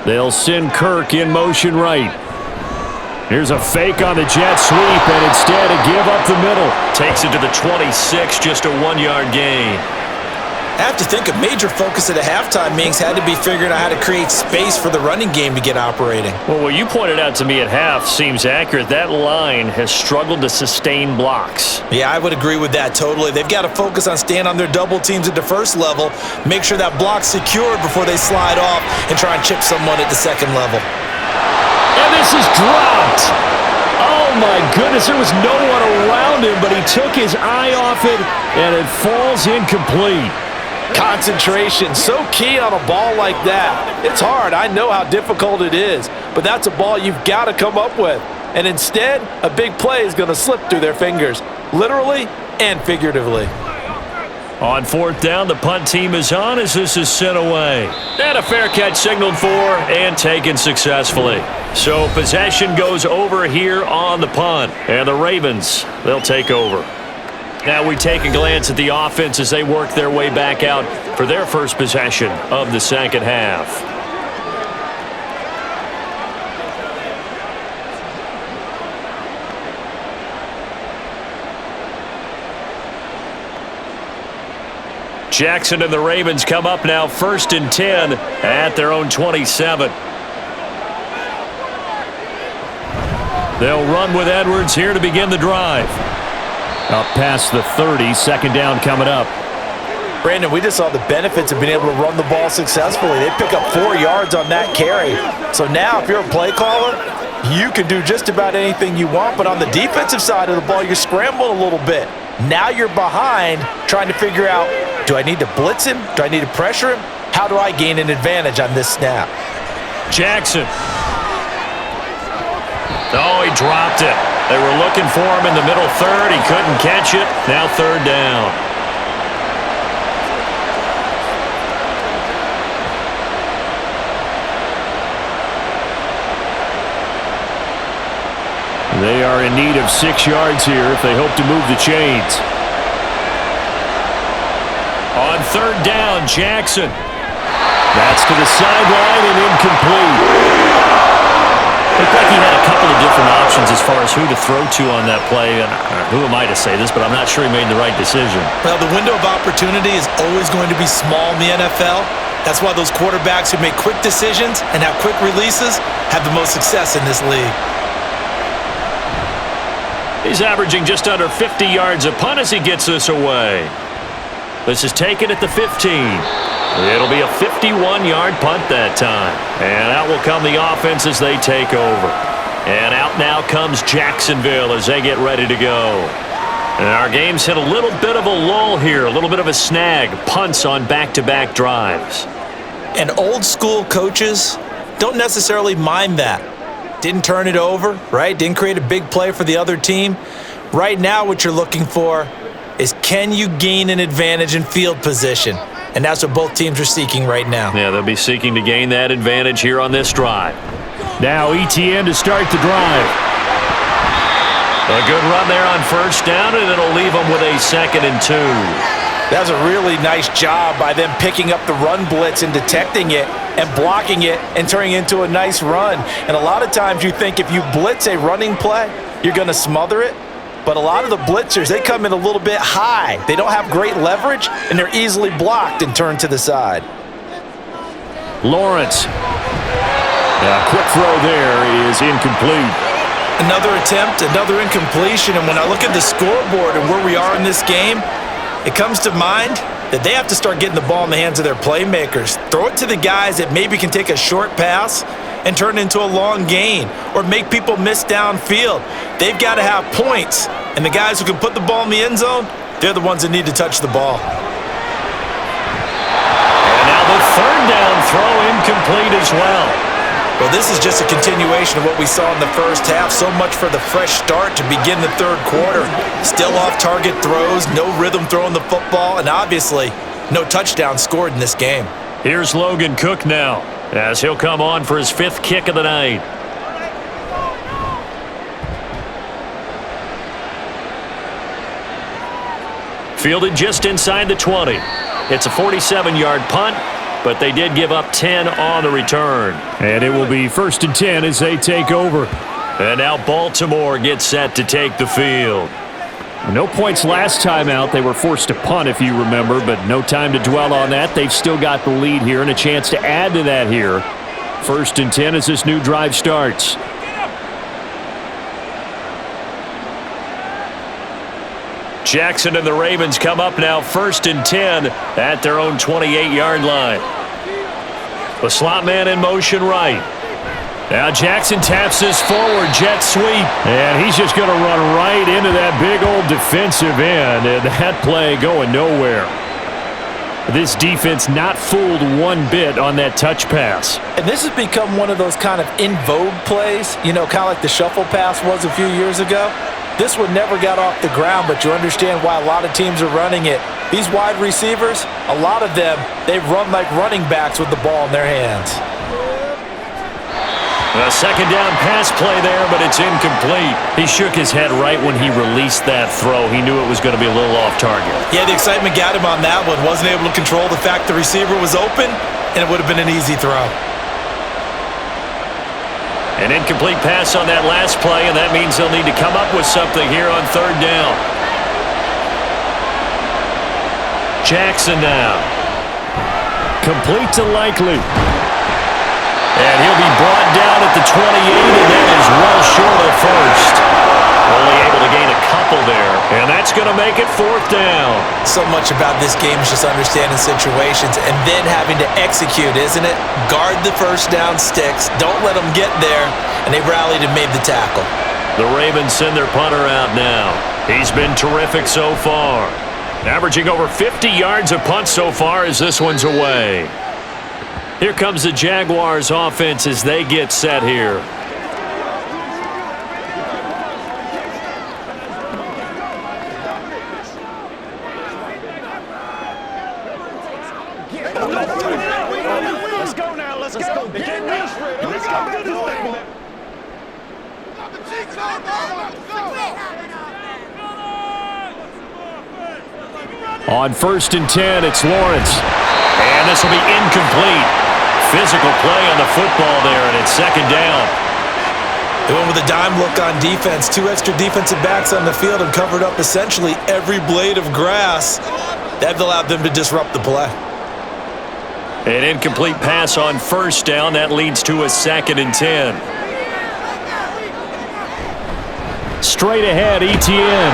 They'll send Kirk in motion right. Here's a fake on the jet sweep, and instead a give up the middle. Takes it to the 26, just a 1-yard gain. I have to think a major focus at the halftime meetings had to be figuring out how to create space for the running game to get operating. Well, what you pointed out to me at half seems accurate. That line has struggled to sustain blocks. Yeah, I would agree with that totally. They've got to focus on staying on their double teams at the first level, make sure that block's secured before they slide off and try and chip someone at the second level. And this is dropped. Oh, my goodness. There was no one around him, but he took his eye off it, and it falls incomplete. Concentration, so key on a ball like that. It's hard. I know how difficult it is, but that's a ball you've got to come up with. And instead, a big play is going to slip through their fingers, literally and figuratively. On fourth down, the punt team is on as this is sent away. And a fair catch signaled for and taken successfully. So possession goes over here on the punt. And the Ravens, they'll take over. Now we take a glance at the offense as they work their way back out for their first possession of the second half. Jackson and the Ravens come up now 1st and 10 at their own 27. They'll run with Edwards here to begin the drive. Up past the 30, second down coming up. Brandon, we just saw the benefits of being able to run the ball successfully. They pick up 4 yards on that carry. So now if you're a play caller, you can do just about anything you want, but on the defensive side of the ball, you're scrambling a little bit. Now you're behind trying to figure out, do I need to blitz him? Do I need to pressure him? How do I gain an advantage on this snap? Jackson. Oh, he dropped it. They were looking for him in the middle third. He couldn't catch it. Now third down. They are in need of 6 yards here if they hope to move the chains. On third down, Jackson. That's to the sideline and incomplete. Looked like he had a couple of different options as far as who to throw to on that play. And who am I to say this, but I'm not sure he made the right decision. Well, the window of opportunity is always going to be small in the NFL. That's why those quarterbacks who make quick decisions and have quick releases have the most success in this league. He's averaging just under 50 yards a punt as he gets this away. This is taken at the 15. It'll be a 51-yard punt that time. And out will come the offense as they take over. And out now comes Jacksonville as they get ready to go. And our game's hit a little bit of a lull here, a little bit of a snag. Punts on back-to-back drives. And old school coaches don't necessarily mind that. Didn't turn it over, right? Didn't create a big play for the other team. Right now what you're looking for is, can you gain an advantage in field position? And that's what both teams are seeking right now. Yeah, they'll be seeking to gain that advantage here on this drive. Now ETN to start the drive. A good run there on first down, and it'll leave them with a 2nd and 2. That's a really nice job by them picking up the run blitz and detecting it and blocking it and turning it into a nice run. And a lot of times you think if you blitz a running play, you're going to smother it. But a lot of the blitzers, they come in a little bit high. They don't have great leverage, and they're easily blocked and turned to the side. Lawrence. Quick throw there is incomplete. Another attempt, another incompletion, and when I look at the scoreboard and where we are in this game, it comes to mind that they have to start getting the ball in the hands of their playmakers. Throw it to the guys that maybe can take a short pass and turn it into a long gain or make people miss downfield. They've got to have points, and the guys who can put the ball in the end zone, they're the ones that need to touch the ball. And now the third down throw incomplete as well. Well, this is just a continuation of what we saw in the first half. So much for the fresh start to begin the third quarter. Still off-target throws, no rhythm throwing the football, and obviously no touchdown scored in this game. Here's Logan Cook now, as he'll come on for his 5th kick of the night. Fielded just inside the 20. It's a 47-yard punt, but they did give up 10 on the return. And it will be 1st and 10 as they take over. And now Baltimore gets set to take the field. No points last time out. They were forced to punt, if you remember, but no time to dwell on that. They've still got the lead here and a chance to add to that here. 1st and 10 as this new drive starts. Jackson and the Ravens come up now 1st and 10 at their own 28-yard line. The slot man in motion right. Now Jackson taps this forward, jet sweep. And he's just going to run right into that big old defensive end, and that play going nowhere. This defense not fooled one bit on that touch pass. And this has become one of those kind of in vogue plays, you know, kind of like the shuffle pass was a few years ago. This one never got off the ground, but you understand why a lot of teams are running it. These wide receivers, a lot of them, they run like running backs with the ball in their hands. A second down pass play there, but it's incomplete. He shook his head right when he released that throw. He knew it was going to be a little off target. Yeah, the excitement got him on that one. Wasn't able to control the fact the receiver was open, and it would have been an easy throw. An incomplete pass on that last play, and that means they'll need to come up with something here on 3rd down. Jackson now. Complete to Likely. And he'll be brought down at the 28, and that is well short of 1st. Only able to gain a couple there, and that's going to make it 4th down. So much about this game is just understanding situations and then having to execute, isn't it? Guard the first down sticks, don't let them get there, and they rallied and made the tackle. The Ravens send their punter out now. He's been terrific so far. Averaging over 50 yards a punt so far as this one's away. Here comes the Jaguars offense as they get set here. Let's go now. Let's go. Get this ready. Let's go. On 1st and 10, it's Lawrence. And this will be incomplete. Physical play on the football there, and it's 2nd down. They went with a dime look on defense. 2 extra defensive backs on the field and covered up essentially every blade of grass. That allowed them to disrupt the play. An incomplete pass on 1st down. That leads to a 2nd and 10. Straight ahead, Etienne.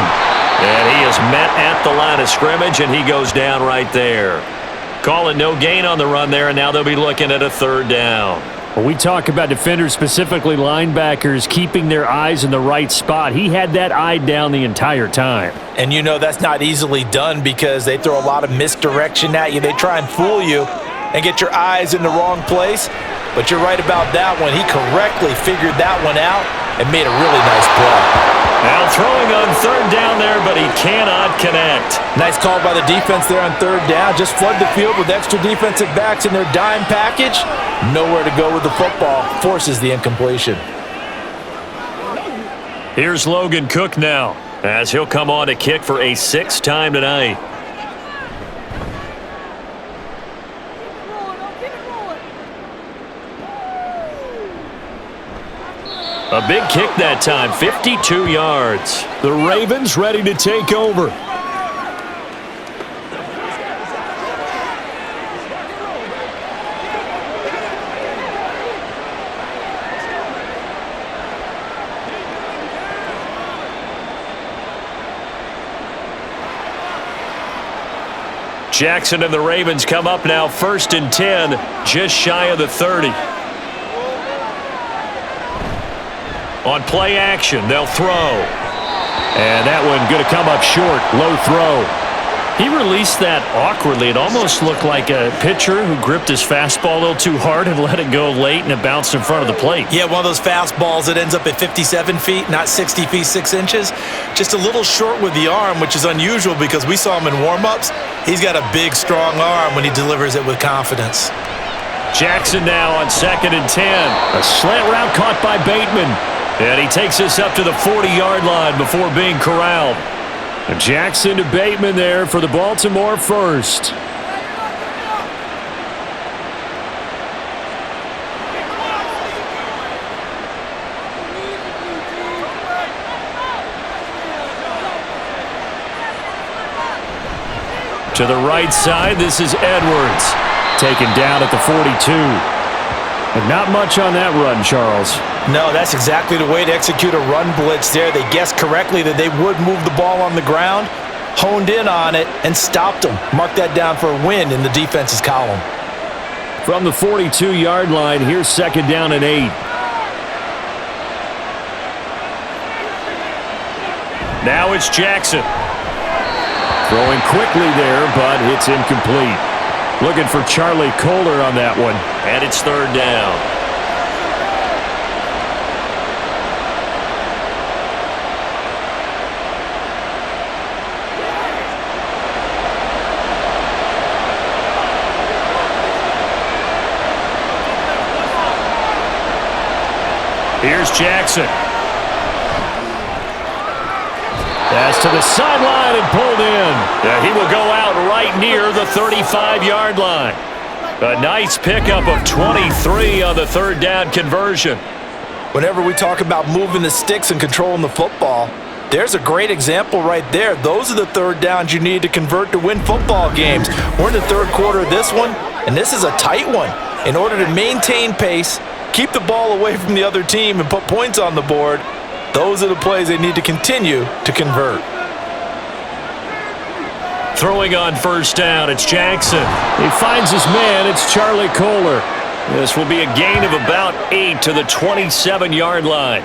And he is met at the line of scrimmage, and he goes down right there. Calling no gain on the run there, and now they'll be looking at a 3rd down. When we talk about defenders, specifically linebackers, keeping their eyes in the right spot, he had that eye down the entire time. And you know that's not easily done because they throw a lot of misdirection at you. They try and fool you and get your eyes in the wrong place. But you're right about that one. He correctly figured that one out and made a really nice play. Now throwing on 3rd down there, but he cannot connect. Nice call by the defense there on 3rd down. Just flood the field with extra defensive backs in their dime package. Nowhere to go with the football. Forces the incompletion. Here's Logan Cook now, as he'll come on to kick for a 6th time tonight. A big kick that time, 52 yards. The Ravens ready to take over. Jackson and the Ravens come up now 1st and 10, just shy of the 30. On play action, they'll throw. And that one going to come up short, low throw. He released that awkwardly. It almost looked like a pitcher who gripped his fastball a little too hard and let it go late, and it bounced in front of the plate. Yeah, one of those fastballs that ends up at 57 feet, not 60 feet, 6 inches. Just a little short with the arm, which is unusual because we saw him in warm-ups. He's got a big, strong arm when he delivers it with confidence. Jackson now on 2nd and 10. A slant route caught by Bateman. And he takes us up to the 40-yard line before being corralled. Jackson to Bateman there for the Baltimore first. To the right side, this is Edwards. Taken down at the 42. And not much on that run, Charles. No, that's exactly the way to execute a run blitz there. They guessed correctly that they would move the ball on the ground, honed in on it, and stopped them. Mark that down for a win in the defense's column. From the 42-yard line, here's 2nd down and 8. Now it's Jackson. Throwing quickly there, but it's incomplete. Looking for Charlie Kohler on that one. And it's 3rd down. Here's Jackson. Pass to the sideline and pulled in. Yeah, he will go out right near the 35-yard line. A nice pickup of 23 on the 3rd down conversion. Whenever we talk about moving the sticks and controlling the football, there's a great example right there. Those are the 3rd downs you need to convert to win football games. We're in the 3rd quarter of this one, and this is a tight one. In order to maintain pace, keep the ball away from the other team, and put points on the board, those are the plays they need to continue to convert. Throwing on 1st down, it's Jackson. He finds his man, it's Charlie Kohler. This will be a gain of about 8 to the 27-yard line.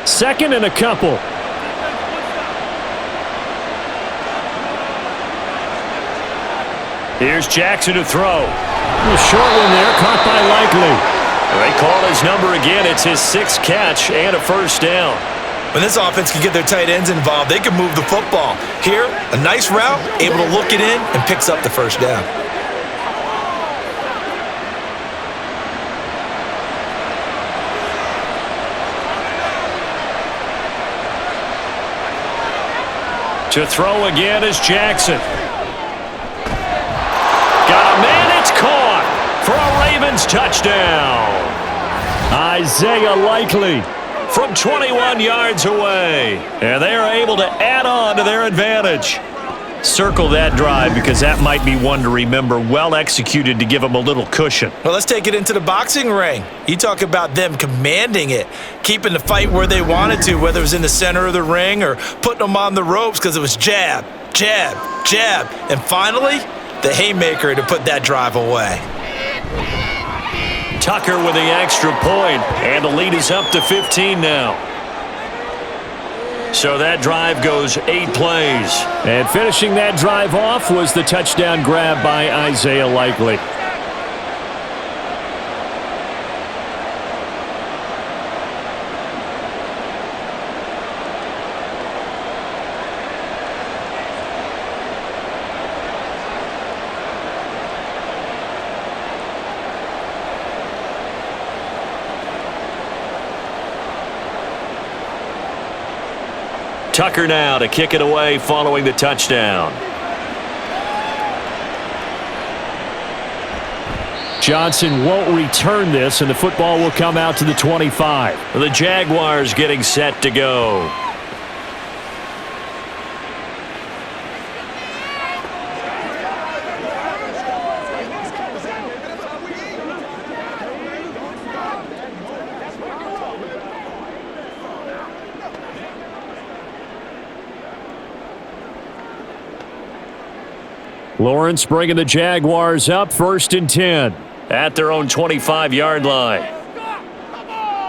Second and a couple. Here's Jackson to throw. A short one there, caught by Likely. They call his number again. It's his 6th catch and a 1st down. When this offense can get their tight ends involved, they can move the football. Here, a nice route, able to look it in, and picks up the 1st down. To throw again is Jackson. Got a man, it's caught for a Ravens touchdown. Isaiah Likely from 21 yards away. And they are able to add on to their advantage. Circle that drive because that might be one to remember. Well executed to give them a little cushion. Well, let's take it into the boxing ring. You talk about them commanding it, keeping the fight where they wanted to, whether it was in the center of the ring or putting them on the ropes because it was jab, jab, jab. And finally, the haymaker to put that drive away. Tucker with the extra point, and the lead is up to 15 now. So that drive goes 8 plays. And finishing that drive off was the touchdown grab by Isaiah Likely. Tucker now to kick it away following the touchdown. Johnson won't return this, and the football will come out to the 25. The Jaguars getting set to go. Lawrence bringing the Jaguars up, 1st and 10. At their own 25-yard line.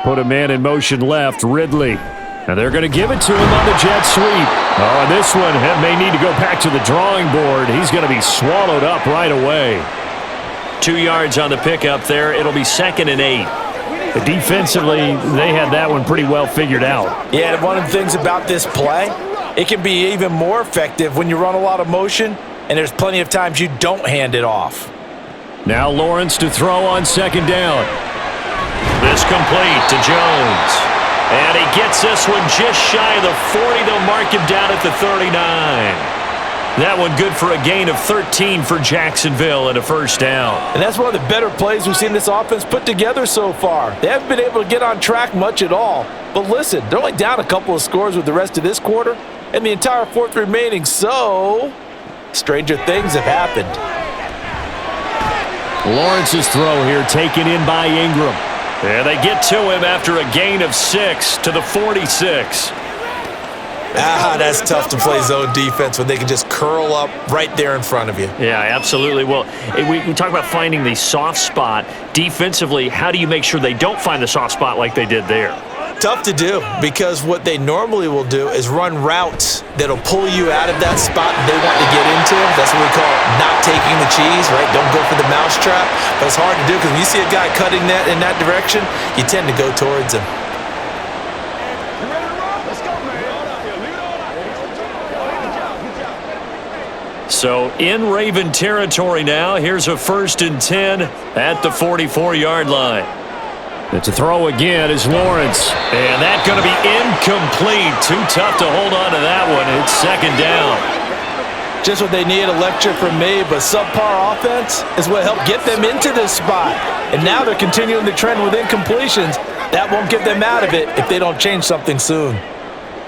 Put a man in motion left, Ridley. And they're going to give it to him on the jet sweep. Oh, and this one may need to go back to the drawing board. He's going to be swallowed up right away. 2 yards on the pickup there. It'll be 2nd and 8. Defensively, they had that one pretty well figured out. Yeah, one of the things about this play, it can be even more effective when you run a lot of motion, and there's plenty of times you don't hand it off. Now Lawrence to throw on 2nd down. This complete to Jones. And he gets this one just shy of the 40. They'll mark him down at the 39. That one good for a gain of 13 for Jacksonville and a 1st down. And that's one of the better plays we've seen this offense put together so far. They haven't been able to get on track much at all. But listen, they're only down a couple of scores with the rest of this quarter and the entire 4th remaining, so stranger things have happened. Lawrence's throw here taken in by Ingram. And they get to him after a gain of 6 to the 46. That's tough to play zone defense when they can just curl up right there in front of you. Yeah, absolutely. Well, we talk about finding the soft spot. Defensively, how do you make sure they don't find the soft spot like they did there? Tough to do, because what they normally will do is run routes that'll pull you out of that spot they want to get into. That's what we call not taking the cheese, right? Don't go for the mousetrap. But it's hard to do because when you see a guy cutting that in that direction, you tend to go towards him. So in Raven territory now, here's a 1st and 10 at the 44-yard line. It's a throw again is Lawrence. And that's going to be incomplete. Too tough to hold on to that one. It's 2nd down. Just what they need, a lecture from me, but subpar offense is what helped get them into this spot. And now they're continuing the trend with incompletions. That won't get them out of it if they don't change something soon.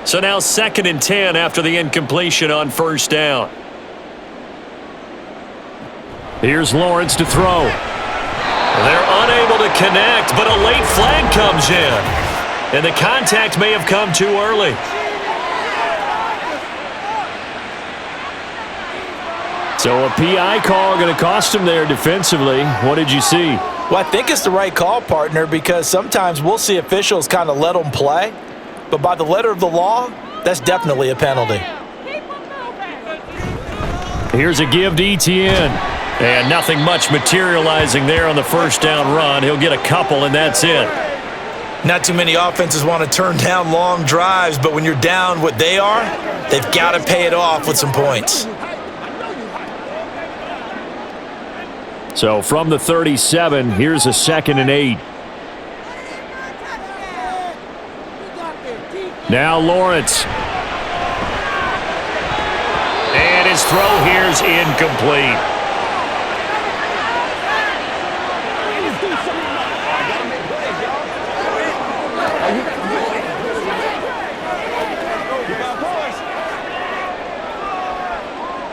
So now 2nd and 10 after the incompletion on 1st down. Here's Lawrence to throw. They're unable to connect, but a late flag comes in. And the contact may have come too early. So a PI call going to cost him there defensively. What did you see? Well, I think it's the right call, partner, because sometimes we'll see officials kind of let them play. But by the letter of the law, that's definitely a penalty. Here's a give to ETN. And nothing much materializing there on the 1st down run. He'll get a couple, and that's it. Not too many offenses want to turn down long drives, but when you're down what they are, they've got to pay it off with some points. So from the 37, here's a 2nd and 8. Now Lawrence. And his throw here's incomplete.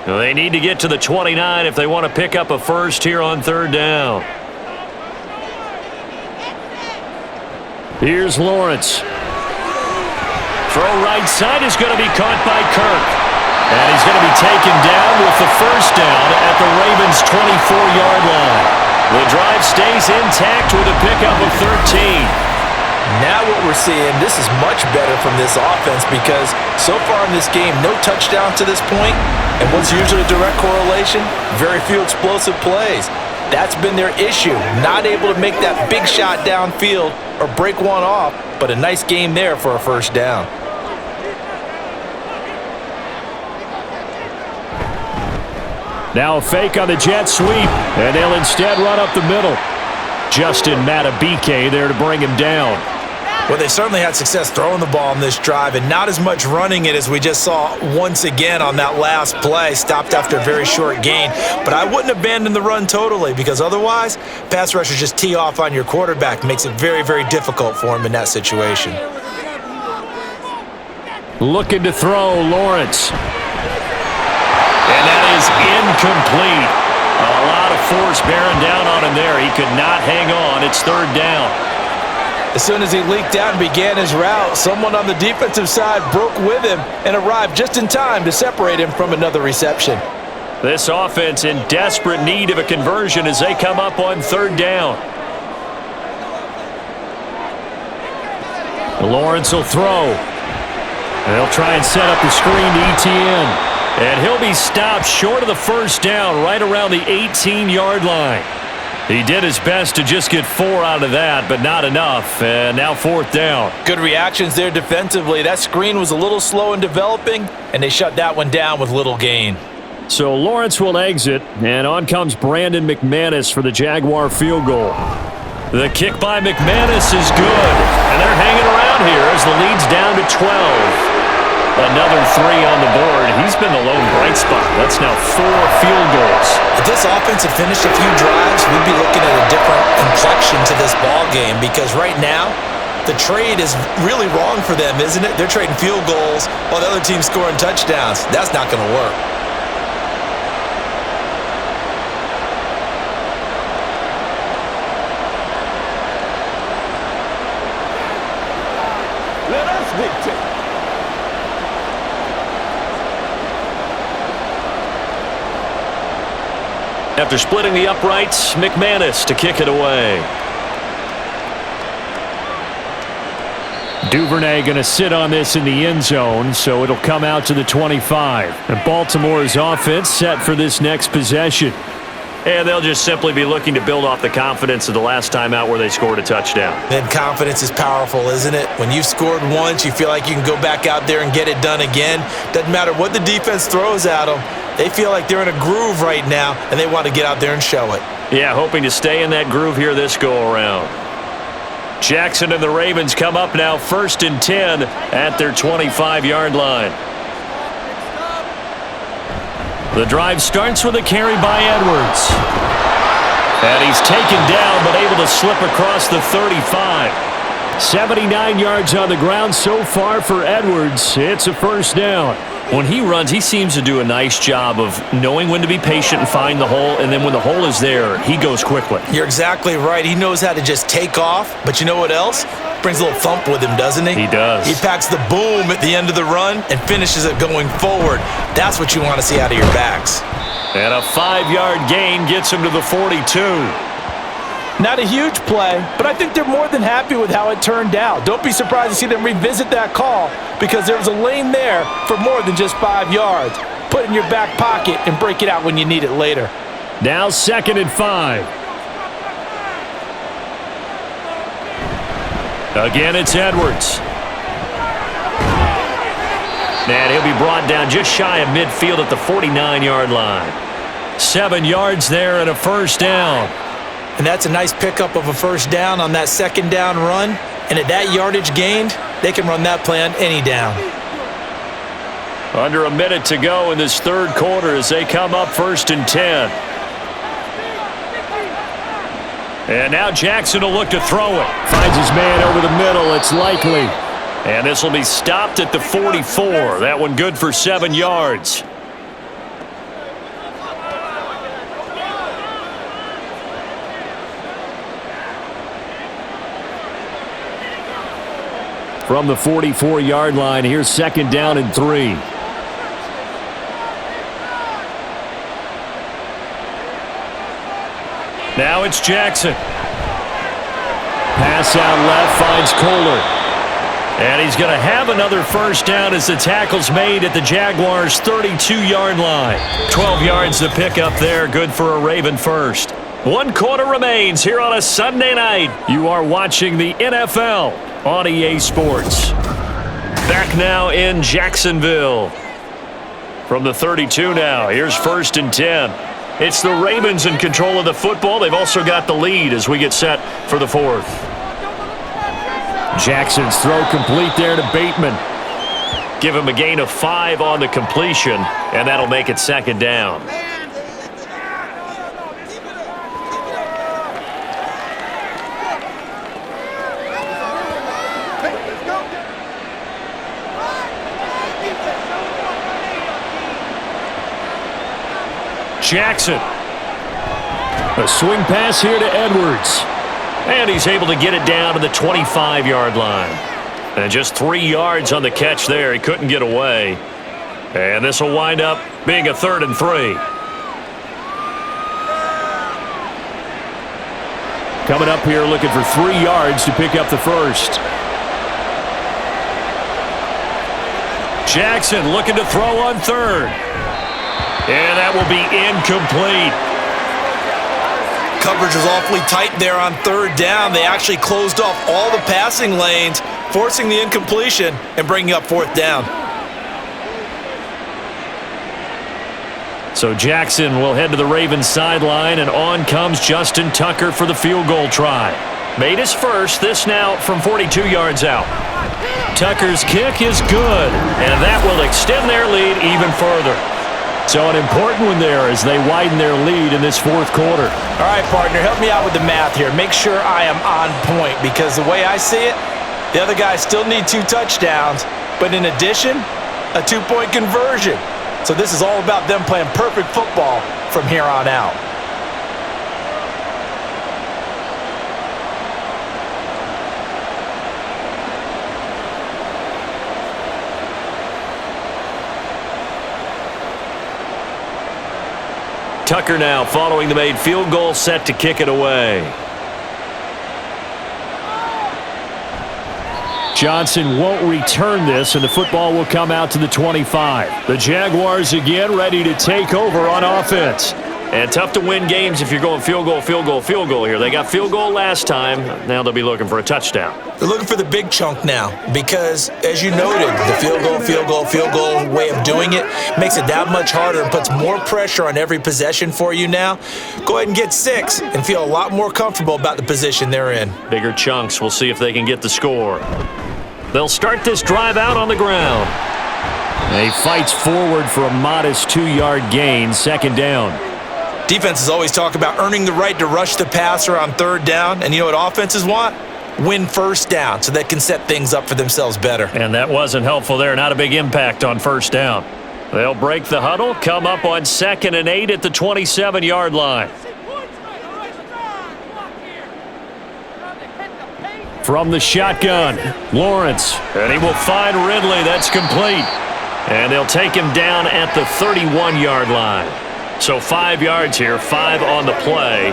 They need to get to the 29 if they want to pick up a 1st here on 3rd down. Here's Lawrence. Throw right side is going to be caught by Kirk. And he's going to be taken down with the 1st down at the Ravens' 24-yard line. The drive stays intact with a pickup of 13. Now what we're seeing, this is much better from this offense because so far in this game, no touchdown to this point, and what's usually a direct correlation, very few explosive plays. That's been their issue, not able to make that big shot downfield or break one off, but a nice game there for a 1st down. Now a fake on the jet sweep, and they'll instead run up the middle. Justin Matabike there to bring him down. Well, they certainly had success throwing the ball on this drive and not as much running it as we just saw once again on that last play. Stopped after a very short gain. But I wouldn't abandon the run totally because otherwise, pass rushers just tee off on your quarterback. Makes it very, very difficult for him in that situation. Looking to throw, Lawrence. And that is incomplete. A lot of force bearing down on him there. He could not hang on. It's third down. As soon as he leaked out and began his route, someone on the defensive side broke with him and arrived just in time to separate him from another reception. This offense in desperate need of a conversion as they come up on third down. Lawrence will throw. They'll try and set up the screen to Etienne. And he'll be stopped short of the first down right around the 18-yard line. He did his best to just get 4 out of that, but not enough. And now fourth down. Good reactions there defensively. That screen was a little slow in developing, and they shut that one down with little gain. So Lawrence will exit, and on comes Brandon McManus for the Jaguar field goal. The kick by McManus is good, and they're hanging around here as the lead's down to 12. Another 3 on the board. He's been the lone bright spot. That's now 4 field goals. If this offense had finished a few drives, we'd be looking at a different complexion to this ball game because right now, the trade is really wrong for them, isn't it? They're trading field goals while the other team's scoring touchdowns. That's not going to work. Let us dictate. After splitting the uprights, McManus to kick it away. Duvernay going to sit on this in the end zone, so it'll come out to the 25. And Baltimore's offense set for this next possession. And they'll just simply be looking to build off the confidence of the last time out where they scored a touchdown. And confidence is powerful, isn't it? When you've scored once, you feel like you can go back out there and get it done again. Doesn't matter what the defense throws at them. They feel like they're in a groove right now, and they want to get out there and show it. Yeah, hoping to stay in that groove here this go-around. Jackson and the Ravens come up now 1st and 10 at their 25-yard line. The drive starts with a carry by Edwards. And he's taken down but able to slip across the 35. 79 yards on the ground so far for Edwards. It's a first down. When he runs, he seems to do a nice job of knowing when to be patient and find the hole, and then when the hole is there, he goes quickly. You're exactly right. He knows how to just take off, but you know what else? Brings a little thump with him, doesn't he? He does. He packs the boom at the end of the run and finishes it going forward. That's what you want to see out of your backs. And a 5-yard gain gets him to the 42. Not a huge play, but I think they're more than happy with how it turned out. Don't be surprised to see them revisit that call because there was a lane there for more than just 5 yards. Put it in your back pocket and break it out when you need it later. Now 2nd and 5. Again, it's Edwards. And he'll be brought down just shy of midfield at the 49-yard line. 7 yards there and a first down. And that's a nice pickup of a first down on that second down run. And at that yardage gained, they can run that play on any down. Under a minute to go in this third quarter as they come up 1st and 10. And now Jackson will look to throw it. Finds his man over the middle. It's likely. And this will be stopped at the 44. That one good for 7 yards. From the 44-yard line, here's 2nd down and 3. Now it's Jackson. Pass out left, finds Kohler. And he's going to have another first down as the tackle's made at the Jaguars' 32-yard line. 12 yards to pick up there, good for a Raven first. 1 quarter remains here on a Sunday night. You are watching the NFL on EA Sports. Back now in Jacksonville. From the 32 now, here's 1st and 10. It's the Ravens in control of the football. They've also got the lead as we get set for the 4th. Jackson's throw complete there to Bateman. Give him a gain of 5 on the completion, and that'll make it 2nd down. Jackson. A swing pass here to Edwards. And he's able to get it down to the 25-yard line. And just 3 yards on the catch there. He couldn't get away. And this will wind up being a 3rd and 3. Coming up here looking for 3 yards to pick up the first. Jackson looking to throw on 3rd. And that will be incomplete. Coverage was awfully tight there on 3rd down. They actually closed off all the passing lanes, forcing the incompletion and bringing up 4th down. So Jackson will head to the Ravens sideline, and on comes Justin Tucker for the field goal try. Made his first, this now from 42 yards out. Tucker's kick is good, and that will extend their lead even further. So an important one there as they widen their lead in this 4th quarter. All right, partner, help me out with the math here. Make sure I am on point, because the way I see it, the other guys still need 2 touchdowns, but in addition, a 2-point conversion. So this is all about them playing perfect football from here on out. Tucker now following the made field goal, set to kick it away. Johnson won't return this, and the football will come out to the 25. The Jaguars again ready to take over on offense. And tough to win games if you're going field goal, field goal, field goal here. They got field goal last time. Now they'll be looking for a touchdown. They're looking for the big chunk now because, as you noted, the field goal, field goal, field goal way of doing it makes it that much harder and puts more pressure on every possession for you now. Go ahead and get 6 and feel a lot more comfortable about the position they're in. Bigger chunks. We'll see if they can get the score. They'll start this drive out on the ground. He fights forward for a modest 2-yard gain, 2nd down. Defenses always talk about earning the right to rush the passer on 3rd down, and you know what offenses want? Win 1st down so they can set things up for themselves better. And that wasn't helpful there. Not a big impact on 1st down. They'll break the huddle, come up on 2nd and 8 at the 27-yard line. From the shotgun, Lawrence. And he will find Ridley. That's complete. And they'll take him down at the 31-yard line. So 5 yards here, 5 on the play.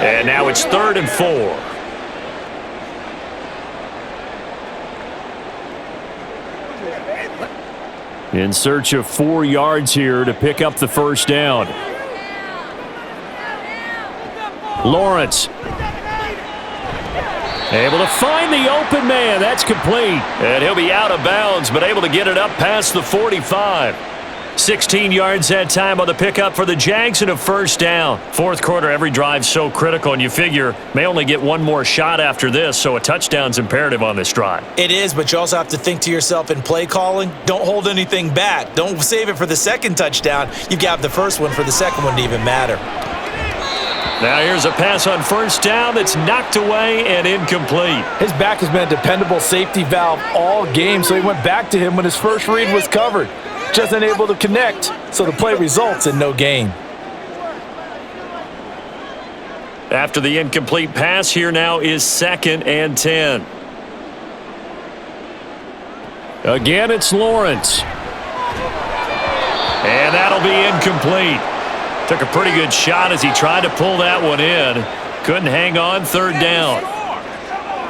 And now it's 3rd and 4. In search of 4 yards here to pick up the 1st down. Lawrence. Able to find the open man. That's complete. And he'll be out of bounds, but able to get it up past the 45. 16 yards that time on the pickup for the Jags and a 1st down. 4th quarter, every drive so critical, and you figure may only get one more shot after this, so a touchdown's imperative on this drive. It is, but you also have to think to yourself in play calling, don't hold anything back. Don't save it for the 2nd touchdown. You've got the 1st one for the 2nd one to even matter. Now here's a pass on 1st down that's knocked away and incomplete. His back has been a dependable safety valve all game, so he went back to him when his first read was covered. Just unable to connect, so the play results in no gain. After the incomplete pass, here now is 2nd and 10. Again, it's Lawrence. And that'll be incomplete. Took a pretty good shot as he tried to pull that one in. Couldn't hang on, 3rd down.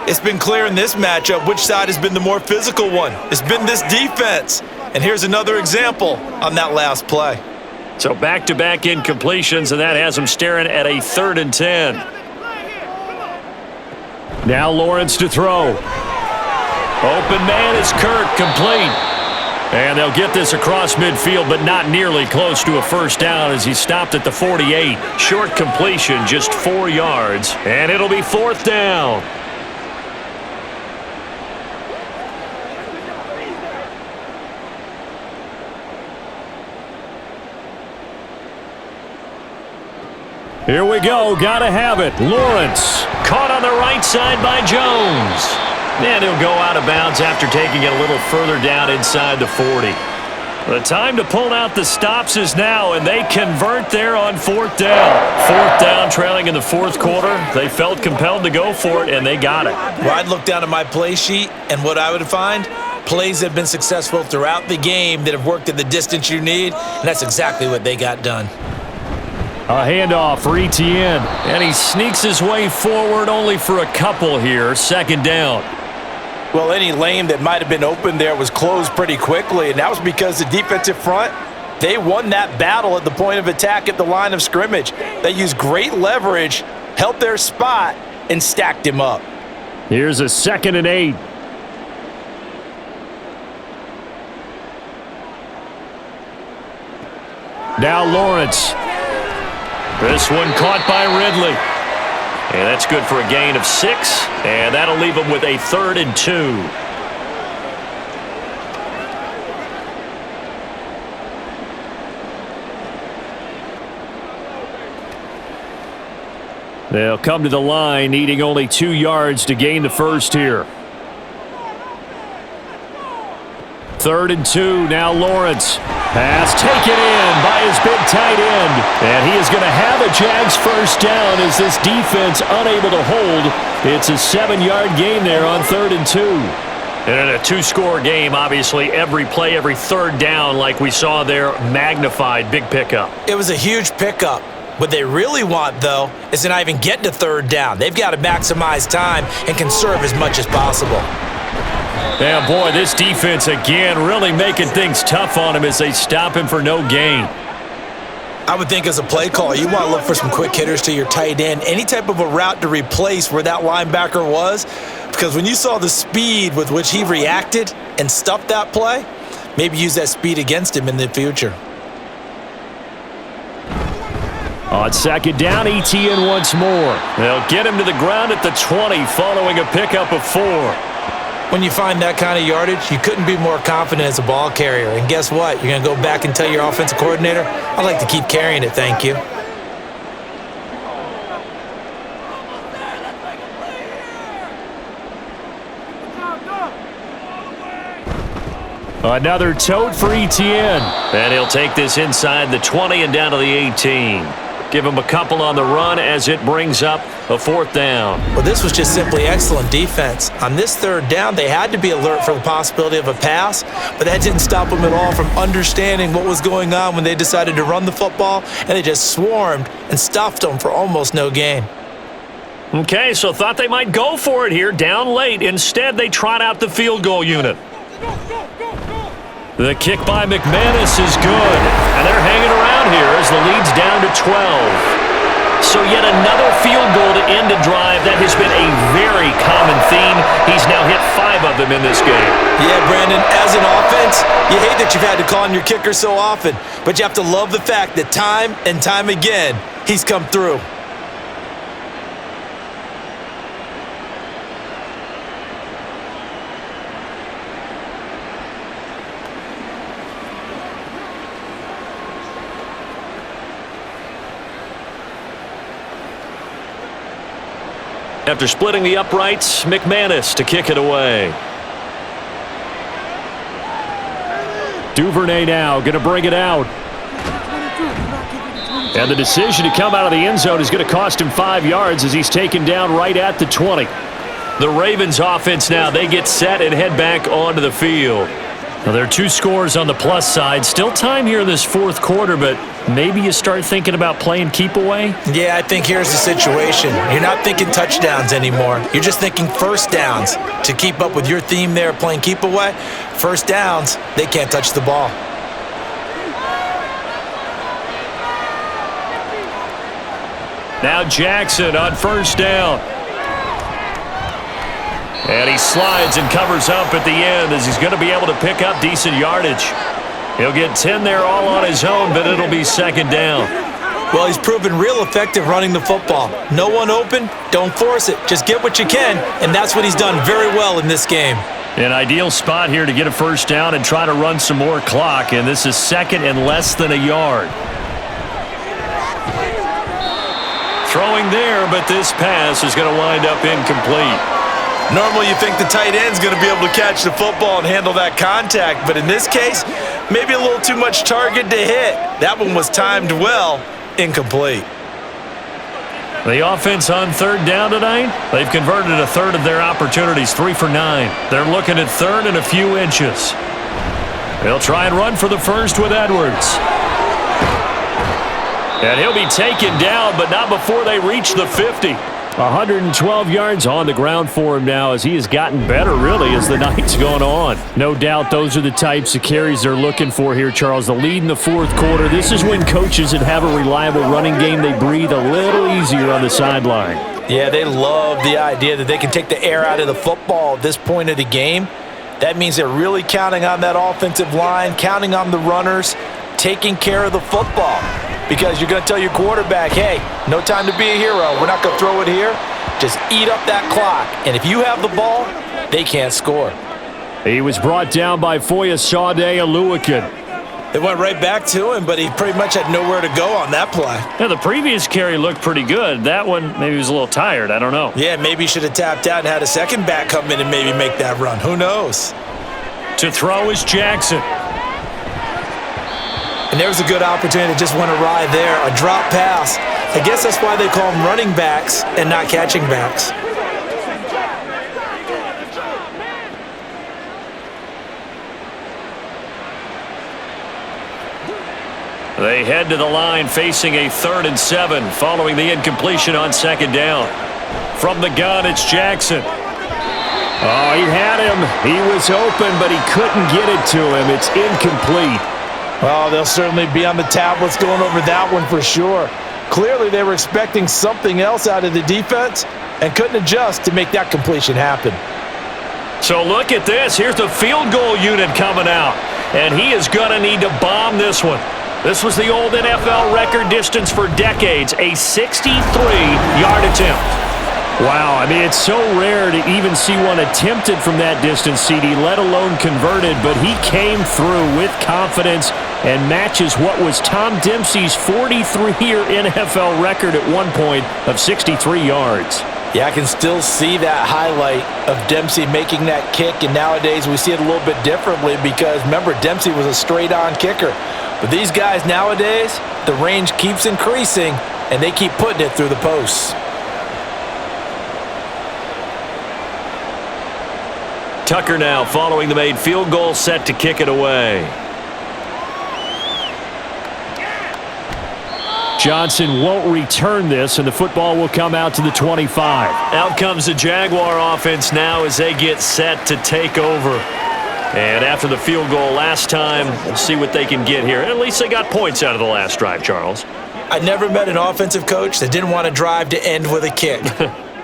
It's been clear in this matchup which side has been the more physical one. It's been this defense. And here's another example on that last play. So back-to-back incompletions, and that has him staring at a 3rd and 10. Now Lawrence to throw. Open man is Kirk, complete. And they'll get this across midfield, but not nearly close to a 1st down as he stopped at the 48. Short completion, just 4 yards, and it'll be 4th down. Here we go. Gotta have it. Lawrence. Caught on the right side by Jones. And he'll go out of bounds after taking it a little further down inside the 40. The time to pull out the stops is now, and they convert there on 4th down. 4th down, trailing in the 4th quarter. They felt compelled to go for it, and they got it. Well, I'd look down at my play sheet, and what I would find, plays that have been successful throughout the game that have worked at the distance you need, and that's exactly what they got done. A handoff for Etienne. And he sneaks his way forward only for a couple here. 2nd down. Well, any lane that might have been open there was closed pretty quickly, and that was because the defensive front, they won that battle at the point of attack at the line of scrimmage. They used great leverage, held their spot, and stacked him up. Here's a 2nd and 8. Now Lawrence. This one caught by Ridley. And that's good for a gain of 6. And that'll leave him with a 3rd and 2. They'll come to the line, needing only 2 yards to gain the first here. 3rd and 2, now Lawrence. Pass taken in by his big tight end. And he is going to have a Jags first down as this defense unable to hold. It's a 7-yard gain there on 3rd and 2. And in a 2-score game, obviously, every play, every 3rd down, like we saw there, magnified. Big pickup. It was a huge pickup. What they really want, though, is to not even get to 3rd down. They've got to maximize time and conserve as much as possible. Yeah, boy, this defense again really making things tough on him as they stop him for no gain. I would think as a play caller, you want to look for some quick hitters to your tight end, any type of a route to replace where that linebacker was, because when you saw the speed with which he reacted and stuffed that play, maybe use that speed against him in the future. On 2nd down, Etienne once more. They'll get him to the ground at the 20 following a pickup of 4. When you find that kind of yardage, you couldn't be more confident as a ball carrier. And guess what? You're going to go back and tell your offensive coordinator, I'd like to keep carrying it, thank you. Another tote for Etienne. And he'll take this inside the 20 and down to the 18. Give him a couple on the run as it brings up a 4th down. Well, this was just simply excellent defense. On this 3rd down, they had to be alert for the possibility of a pass, but that didn't stop them at all from understanding what was going on when they decided to run the football, and they just swarmed and stuffed them for almost no gain. Okay, so thought they might go for it here, down late. Instead, they trot out the field goal unit. The kick by McManus is good, and they're hanging around here as the lead's down to 12. So yet another field goal to end a drive. That has been a very common theme. He's now hit 5 of them in this game. Yeah, Brandon, as an offense, you hate that you've had to call on your kicker so often, but you have to love the fact that time and time again, he's come through. After splitting the uprights, McManus to kick it away. Duvernay now going to bring it out. And the decision to come out of the end zone is going to cost him 5 yards as he's taken down right at the 20. The Ravens offense now, they get set and head back onto the field. Well, there are 2 scores on the plus side. Still time here in this 4th quarter, but maybe you start thinking about playing keep away? Yeah, I think here's the situation. You're not thinking touchdowns anymore. You're just thinking first downs. To keep up with your theme there, playing keep away, first downs, they can't touch the ball. Now Jackson on 1st down. And he slides and covers up at the end as he's going to be able to pick up decent yardage. He'll get 10 there all on his own, but it'll be 2nd down. Well, he's proven real effective running the football. No one open, don't force it. Just get what you can, and that's what he's done very well in this game. An ideal spot here to get a first down and try to run some more clock, and this is 2nd and less than a yard. throwing there, but this pass is going to wind up incomplete. Normally you think the tight end's going to be able to catch the football and handle that contact, but in this case, maybe a little too much target to hit. That one was timed well, incomplete. The offense on third down tonight, they've converted a third of their opportunities, 3 for 9. They're looking at third and a few inches. They'll try and run for the first with Edwards. And he'll be taken down, but not before they reach the 50. 112 yards on the ground for him now as he has gotten better, really, as the night's gone on. No doubt those are the types of carries they're looking for here, Charles. The lead in the fourth quarter. This is when coaches that have a reliable running game, they breathe a little easier on the sideline. Yeah, they love the idea that they can take the air out of the football at this point of the game. That means they're really counting on that offensive line, counting on the runners, taking care of the football. Because you're going to tell your quarterback, hey, no time to be a hero. We're not going to throw it here. Just eat up that clock. And if you have the ball, they can't score. He was brought down by Foyesade Oluwakin. They went right back to him, but he pretty much had nowhere to go on that play. Yeah, the previous carry looked pretty good. That one, maybe he was a little tired. I don't know. Yeah, maybe he should have tapped out and had a second back come in and maybe make that run. Who knows? To throw is Jackson. And there was a good opportunity that just went awry there. A drop pass. I guess that's why they call them running backs and not catching backs. They head to the line facing a 3rd and 7 following the incompletion on second down. From the gun, it's Jackson. Oh, he had him. He was open, but he couldn't get it to him. It's incomplete. Well, they'll certainly be on the tablets going over that one for sure. Clearly, they were expecting something else out of the defense and couldn't adjust to make that completion happen. So look at this. Here's the field goal unit coming out, and he is going to need to bomb this one. This was the old NFL record distance for decades, a 63-yard attempt. Wow, I mean, it's so rare to even see one attempted from that distance, CD, let alone converted, but he came through with confidence and matches what was Tom Dempsey's 43-year NFL record at one point of 63 yards. Yeah, I can still see that highlight of Dempsey making that kick, and nowadays we see it a little bit differently because, remember, Dempsey was a straight-on kicker. But these guys nowadays, the range keeps increasing, and they keep putting it through the posts. Tucker now following the made field goal, set to kick it away. Johnson won't return this, and the football will come out to the 25. Out comes the Jaguar offense now as they get set to take over. And after the field goal last time, we'll see what they can get here. At least they got points out of the last drive, Charles. I never met an offensive coach that didn't want to drive to end with a kick.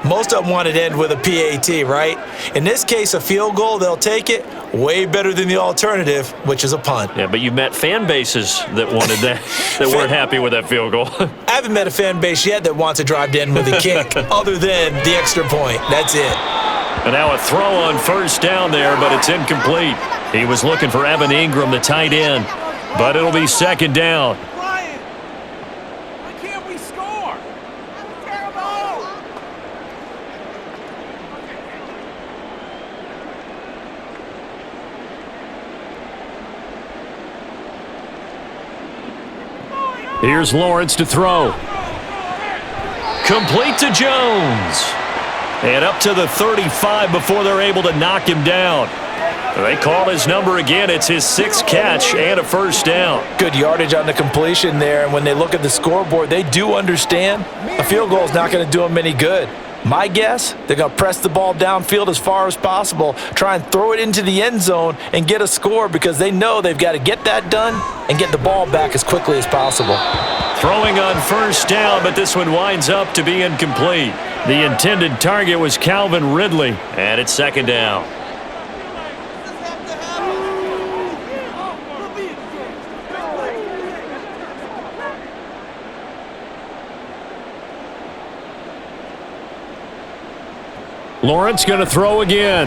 Most of them wanted to end with a PAT, right? In this case, a field goal, they'll take it. Way better than the alternative, which is a punt. Yeah, but you've met fan bases that wanted that, that weren't happy with that field goal. I haven't met a fan base yet that wants to drive to end with a kick, other than the extra point. That's it. And now a throw on first down there, but it's incomplete. He was looking for Evan Ingram, the tight end, but it'll be second down. Here's Lawrence to throw. Complete to Jones. And up to the 35 before they're able to knock him down. They call his number again. It's his 6th catch and a first down. Good yardage on the completion there. And when they look at the scoreboard, they do understand a field goal is not going to do them any good. My guess, they're going to press the ball downfield as far as possible, try and throw it into the end zone and get a score because they know they've got to get that done and get the ball back as quickly as possible. Throwing on first down, but this one winds up to be incomplete. The intended target was Calvin Ridley, and it's second down. Lawrence going to throw again.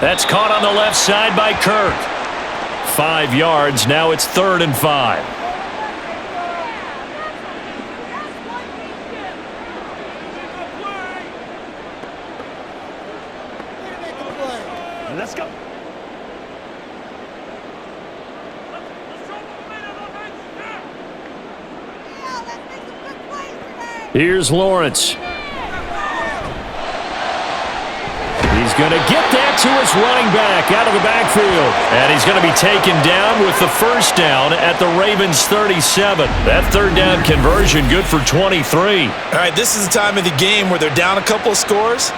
That's caught on the left side by Kirk. 5 yards. Now it's 3rd and 5. Here's Lawrence. He's going to get that to his running back out of the backfield. And he's going to be taken down with the first down at the Ravens' 37. That third down conversion good for 23. All right, this is the time of the game where they're down a couple of scores,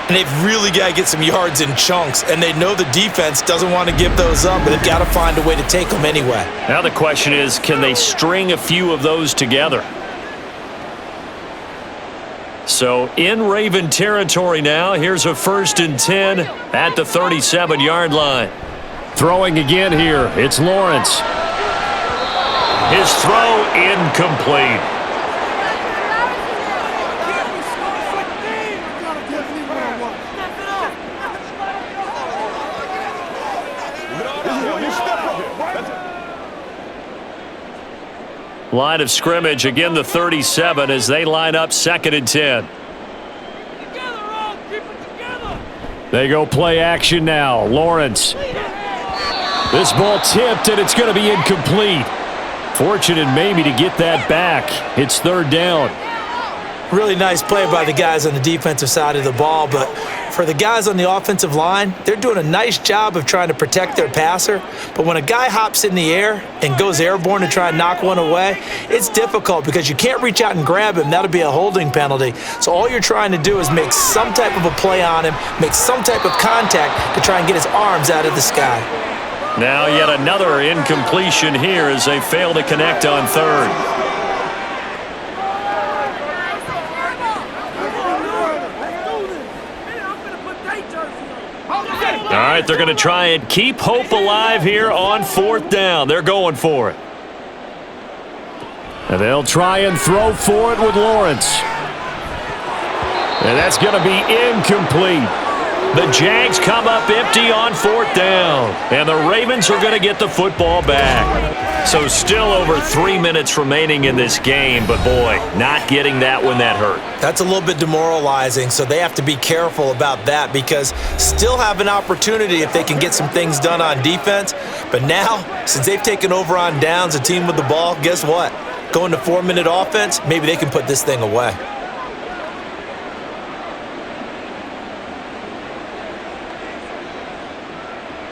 and they've really got to get some yards in chunks. And they know the defense doesn't want to give those up, but they've got to find a way to take them anyway. Now the question is, can they string a few of those together? So in Raven territory now, here's a 1st and 10 at the 37-yard line. Throwing again here, it's Lawrence. His throw incomplete. Line of scrimmage, again the 37 as they line up 2nd and 10. They go play action now. Lawrence. This ball tipped, and it's going to be incomplete. Fortunate maybe to get that back. It's 3rd down. Really nice play by the guys on the defensive side of the ball, but for the guys on the offensive line, they're doing a nice job of trying to protect their passer. But when a guy hops in the air and goes airborne to try and knock one away, it's difficult because you can't reach out and grab him. That'll be a holding penalty. So all you're trying to do is make some type of a play on him, make some type of contact to try and get his arms out of the sky. Now yet another incompletion here as they fail to connect on 3rd. All right, they're going to try and keep hope alive here on 4th down. They're going for it. And they'll try and throw for it with Lawrence. And that's going to be incomplete. The Jags come up empty on 4th down. And the Ravens are going to get the football back. So still over 3 minutes remaining in this game, but boy, not getting that one that hurt. That's a little bit demoralizing, so they have to be careful about that because still have an opportunity if they can get some things done on defense. But now, since they've taken over on downs, a team with the ball, guess what? Going to 4-minute offense, maybe they can put this thing away.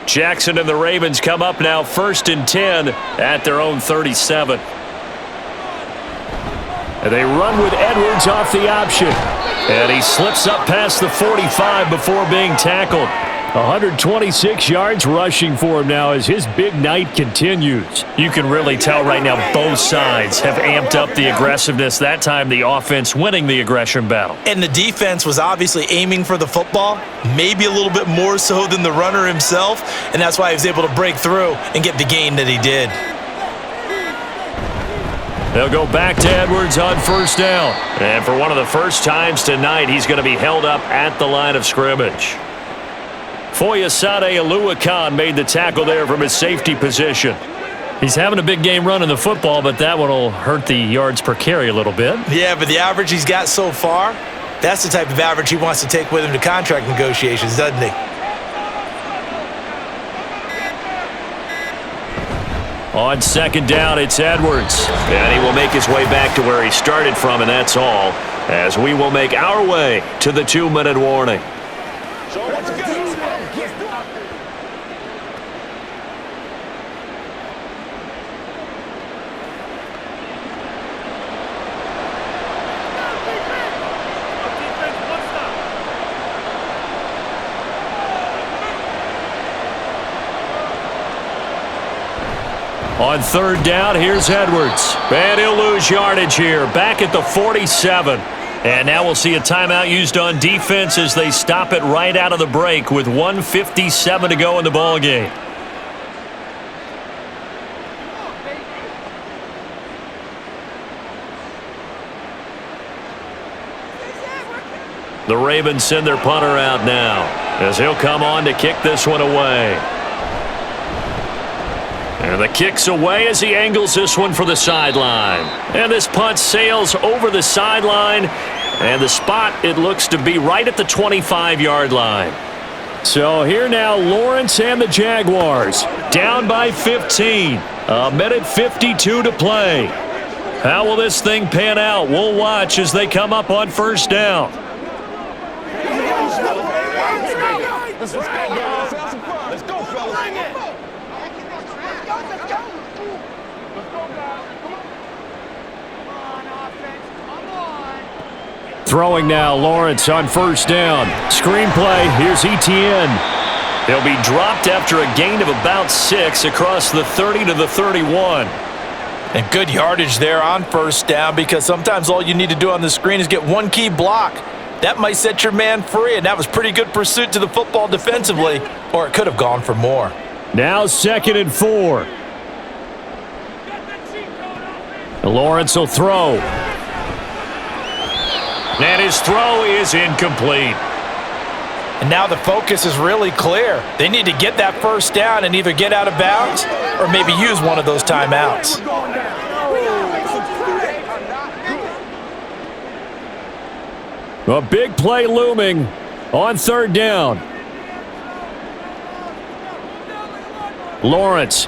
Jackson and the Ravens come up now 1st and 10 at their own 37. And they run with Edwards off the option. And he slips up past the 45 before being tackled. 126 yards rushing for him now as his big night continues. You can really tell right now both sides have amped up the aggressiveness. That time the offense winning the aggression battle. And the defense was obviously aiming for the football, maybe a little bit more so than the runner himself, and that's why he was able to break through and get the gain that he did. They'll go back to Edwards on 1st down. And for one of the first times tonight, he's going to be held up at the line of scrimmage. Foyesade Oluwakan made the tackle there from his safety position. He's having a big game running the football, but that one will hurt the yards per carry a little bit. Yeah, but the average he's got so far, that's the type of average he wants to take with him to contract negotiations, doesn't he? On 2nd down, it's Edwards. And he will make his way back to where he started from, and that's all, as we will make our way to the 2-minute warning. So let's go. On 3rd down, here's Edwards. And he'll lose yardage here, back at the 47. And now we'll see a timeout used on defense as they stop it right out of the break with 1:57 to go in the ballgame. The Ravens send their punter out now as he'll come on to kick this one away. And the kick's away as he angles this one for the sideline. And this punt sails over the sideline. And the spot, it looks to be right at the 25-yard line. So here now, Lawrence and the Jaguars. Down by 15. 1:52 to play. How will this thing pan out? We'll watch as they come up on first down. Let's go, fellas. Throwing now, Lawrence on first down. Screenplay, here's Etienne. He'll be dropped after a gain of about 6 across the 30 to the 31. And good yardage there on first down, because sometimes all you need to do on the screen is get one key block. That might set your man free, and that was pretty good pursuit to the football defensively, or it could have gone for more. Now 2nd and 4. Lawrence will throw. And his throw is incomplete. And now the focus is really clear. They need to get that first down and either get out of bounds or maybe use one of those timeouts. A big play looming on 3rd down. Lawrence.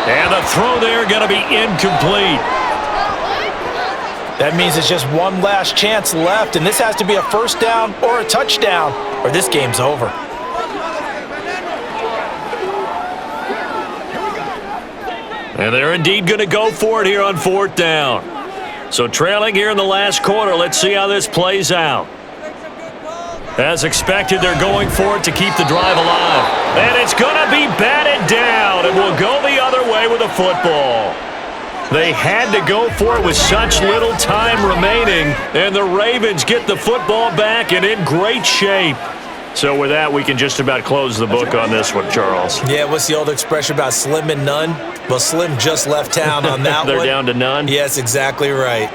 And the throw there going to be incomplete. That means it's just one last chance left, and this has to be a first down or a touchdown, or this game's over. And they're indeed going to go for it here on 4th down. So trailing here in the last quarter, let's see how this plays out. As expected, they're going for it to keep the drive alive. And it's going to be batted down, and we'll go the other way with the football. They had to go for it with such little time remaining, and the Ravens get the football back and in great shape. So with that, we can just about close the book on this one, Charles. Yeah, what's the old expression about slim and none? Well, Slim just left town on that They're one. down to none? Yes, exactly right.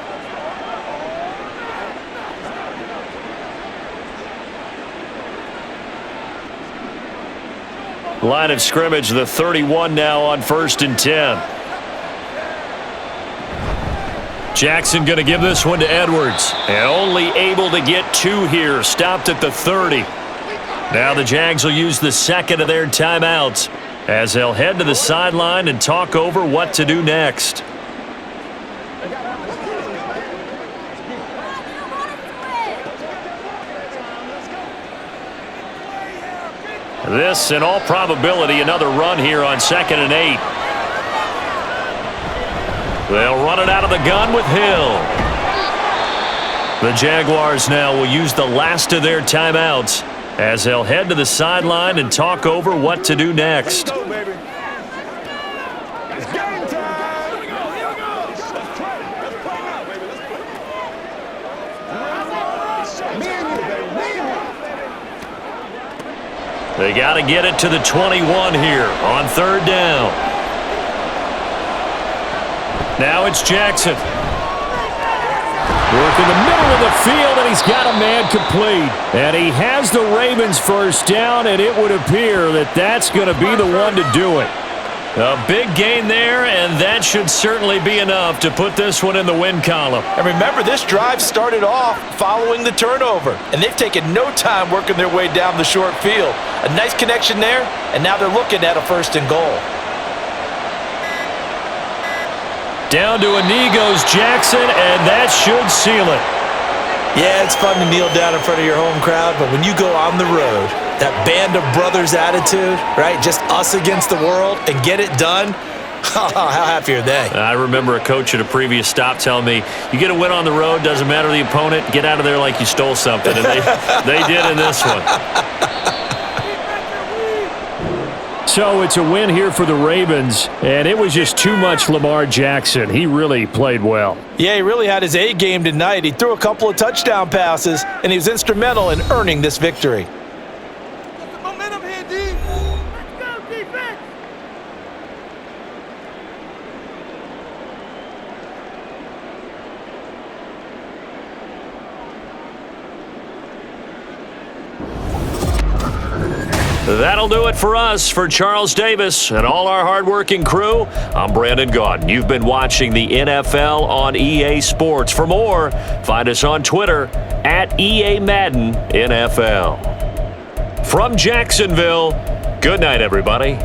Line of scrimmage, the 31 now on 1st and 10. Jackson going to give this one to Edwards. And only able to get 2 here. Stopped at the 30. Now the Jags will use the 2nd of their timeouts as they'll head to the sideline and talk over what to do next. This, in all probability, another run here on 2nd and 8. They'll run it out of the gun with Hill. The Jaguars now will use the last of their timeouts as they'll head to the sideline and talk over what to do next. Let's go, baby. It's game time. Here we go. Let's play now, baby. Let's play. Me and you, baby. They got to get it to the 21 here on 3rd down. Now it's Jackson. Work in the middle of the field, and he's got a man complete. And he has the Ravens first down, and it would appear that that's going to be the one to do it. A big gain there, and that should certainly be enough to put this one in the win column. And remember, this drive started off following the turnover, and they've taken no time working their way down the short field. A nice connection there, and now they're looking at a 1st and goal. Down to a knee goes Jackson, and that should seal it. Yeah, it's fun to kneel down in front of your home crowd, but when you go on the road, that band of brothers attitude, right? Just us against the world and get it done. How happy are they? I remember a coach at a previous stop telling me, you get a win on the road, doesn't matter the opponent, get out of there like you stole something. And they did in this one. So it's a win here for the Ravens, and it was just too much Lamar Jackson. He really played well. Yeah, he really had his A game tonight. He threw a couple of touchdown passes, and he was instrumental in earning this victory. Momentum here, D. Let's go, defense. That'll do it for us. For Charles Davis and all our hardworking crew, I'm Brandon Gaudin. You've been watching the NFL on EA Sports. For more, find us on Twitter at EA Madden NFL. From Jacksonville, good night, everybody.